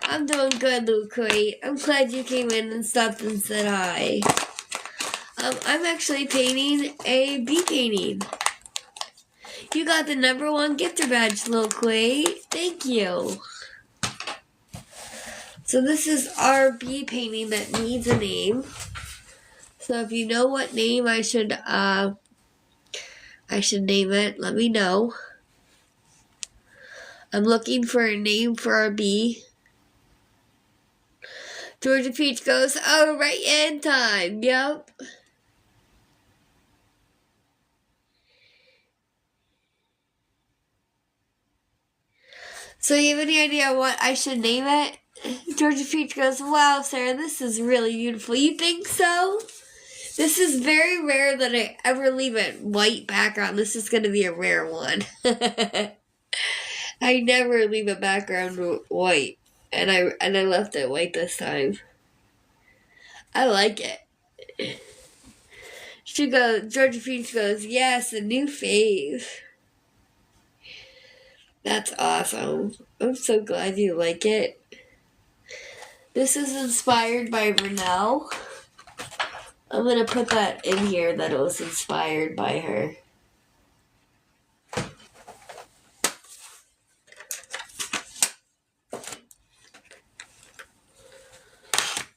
I'm doing good, Luke White. I'm glad you came in and stopped and said hi. I'm actually painting a bee painting. You got the #1 gifter badge, Luke White. Thank you. So this is our bee painting that needs a name. So if you know what name I should name it, let me know. I'm looking for a name for our bee. Georgia Peach goes, oh, right in time. Yep. So you have any idea what I should name it? Georgia Peach goes, wow, Sarah, this is really beautiful. You think so? This is very rare that I ever leave it white background. This is going to be a rare one. I never leave a background white. And I left it white this time. I like it. Georgia Peach goes, yes, a new fave. That's awesome. I'm so glad you like it. This is inspired by Renelle. I'm going to put that in here that it was inspired by her.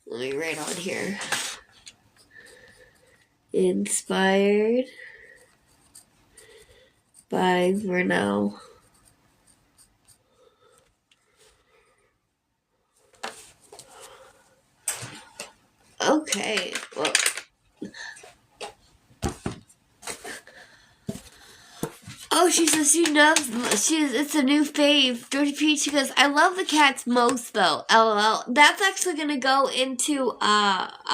Let me write on here. Inspired by Renelle. Okay, well. Oh, she says she loves. It's a new fave. Georgia Peach. She goes, I love the cats most though. LOL. That's actually gonna go into another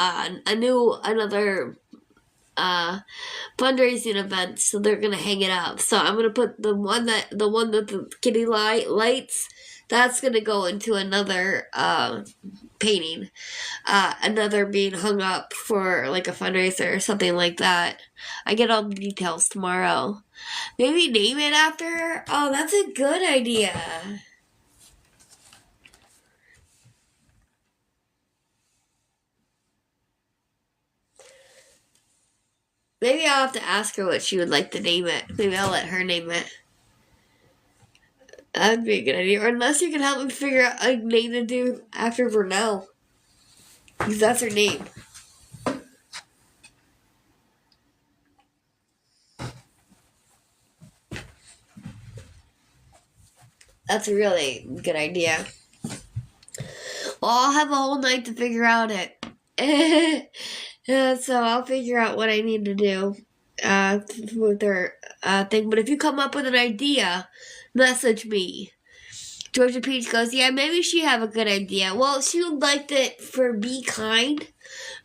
fundraising event. So they're gonna hang it up. So I'm gonna put the one that the kitty lights. That's gonna go into another painting. Another being hung up for like a fundraiser or something like that. I get all the details tomorrow. Maybe name it after her? Oh, that's a good idea. Maybe I'll have to ask her what she would like to name it. Maybe I'll let her name it. That'd be a good idea. Or unless you can help me figure out a name to do after Vernell. Because that's her name. That's a really good idea. Well, I'll have a whole night to figure out it. So I'll figure out what I need to do with her thing. But if you come up with an idea, message me. Georgia Peach goes, yeah, maybe she have a good idea. Well, she would like it for Be Kind,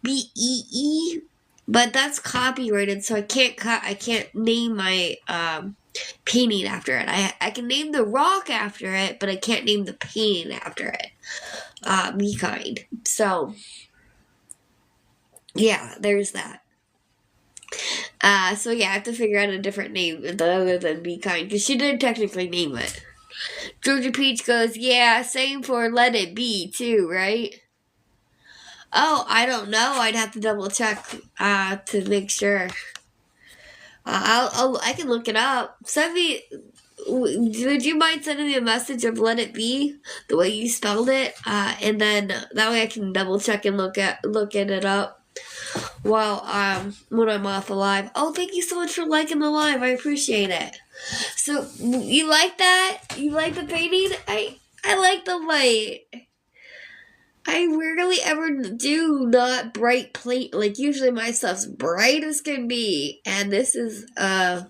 BEE, but that's copyrighted, so I can't name my painting after it. I can name the rock after it, but I can't name the painting after it. Be Kind. So yeah, there's that. So yeah, I have to figure out a different name other than Be Kind, because she did technically name it. Georgia Peach goes, yeah, same for Let It Be too, right? Oh, I don't know. I'd have to double check to make sure. I can look it up. Send me. Would you mind sending me a message of "Let It Be" the way you spelled it, and then that way I can double check and look at it up while when I'm off the live. Oh, thank you so much for liking the live. I appreciate it. So you like that? You like the painting? I like the light. I rarely ever do not bright plate. Like, usually my stuff's bright as can be. And this is a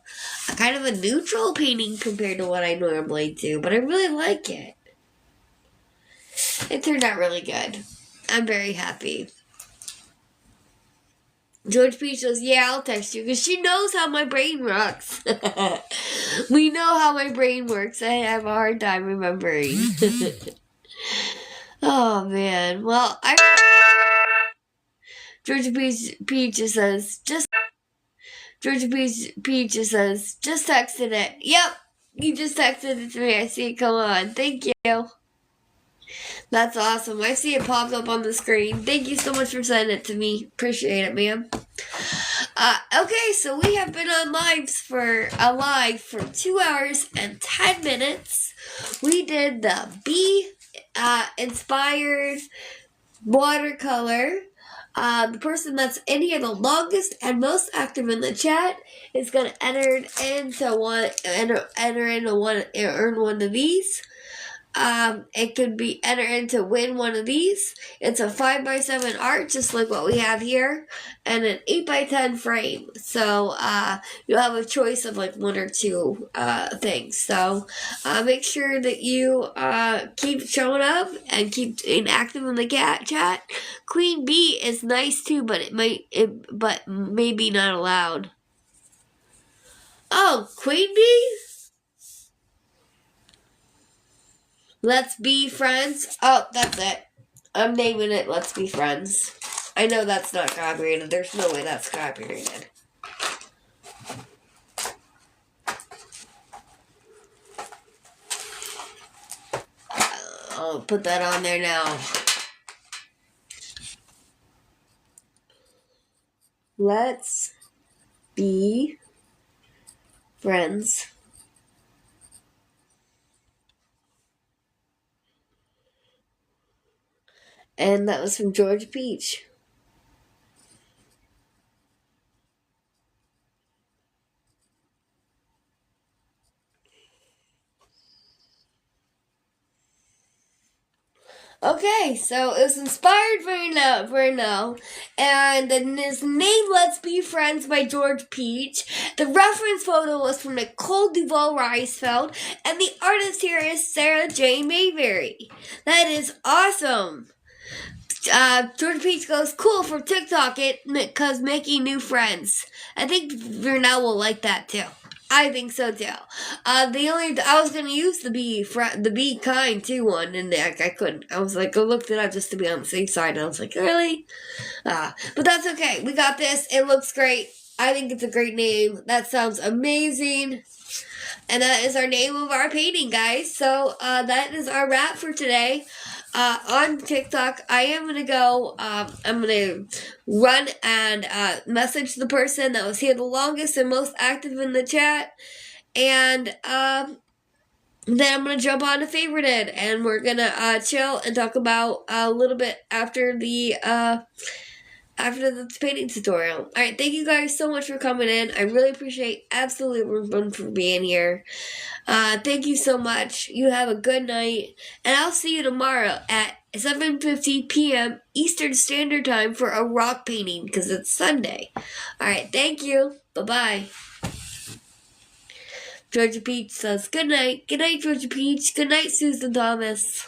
kind of a neutral painting compared to what I normally do. But I really like it. It turned out really good. I'm very happy. George Peach says, yeah, I'll text you. Because she knows how my brain works. We know how my brain works. I have a hard time remembering. Oh, man. Well, Georgia Peach says, just texted it. Yep, you just texted it to me. I see it come on. Thank you. That's awesome. I see it popped up on the screen. Thank you so much for sending it to me. Appreciate it, ma'am. Okay, so we have been on live for 2 hours and 10 minutes. We did the Bee inspired watercolor. The person that's in here the longest and most active in the chat is gonna earn one of these. It could be entered to win one of these. It's a 5x7 art, just like what we have here, and an 8x10 frame. So you'll have a choice of like one or two things. So make sure that you keep showing up and keep active in the chat. Queen Bee is nice too, but but maybe not allowed. Oh, Queen Bee. Let's Be Friends. Oh, that's it. I'm naming it Let's Be Friends. I know that's not copyrighted. There's no way that's copyrighted. I'll put that on there now. Let's Be Friends. And that was from Georgia Peach. Okay, so it was inspired for now, and then his name Let's Be Friends by George Peach. The reference photo was from Nicole Duval Reisfeld, and the artist here is Sarah J. Mayberry. That is awesome. George Peach goes, cool for TikTok, because making new friends. I think Vernell will like that too. I think so too. I was gonna use the Be Kind too one, and I couldn't. I was like, I looked it up just to be on the safe side, and I was like, really? But that's okay. We got this. It looks great. I think it's a great name. That sounds amazing. And that is our name of our painting, guys. So that is our wrap for today. On TikTok, I am going to go, I'm going to run and message the person that was here the longest and most active in the chat. And then I'm going to jump on to Favorited. And we're going to chill and talk about a little bit after the after this painting tutorial. Alright, thank you guys so much for coming in. I really appreciate absolutely everyone for being here. Thank you so much. You have a good night. And I'll see you tomorrow at 7:50 p.m. Eastern Standard Time for a rock painting because it's Sunday. Alright, thank you. Bye-bye. Georgia Peach says good night. Good night, Georgia Peach. Good night, Susan Thomas.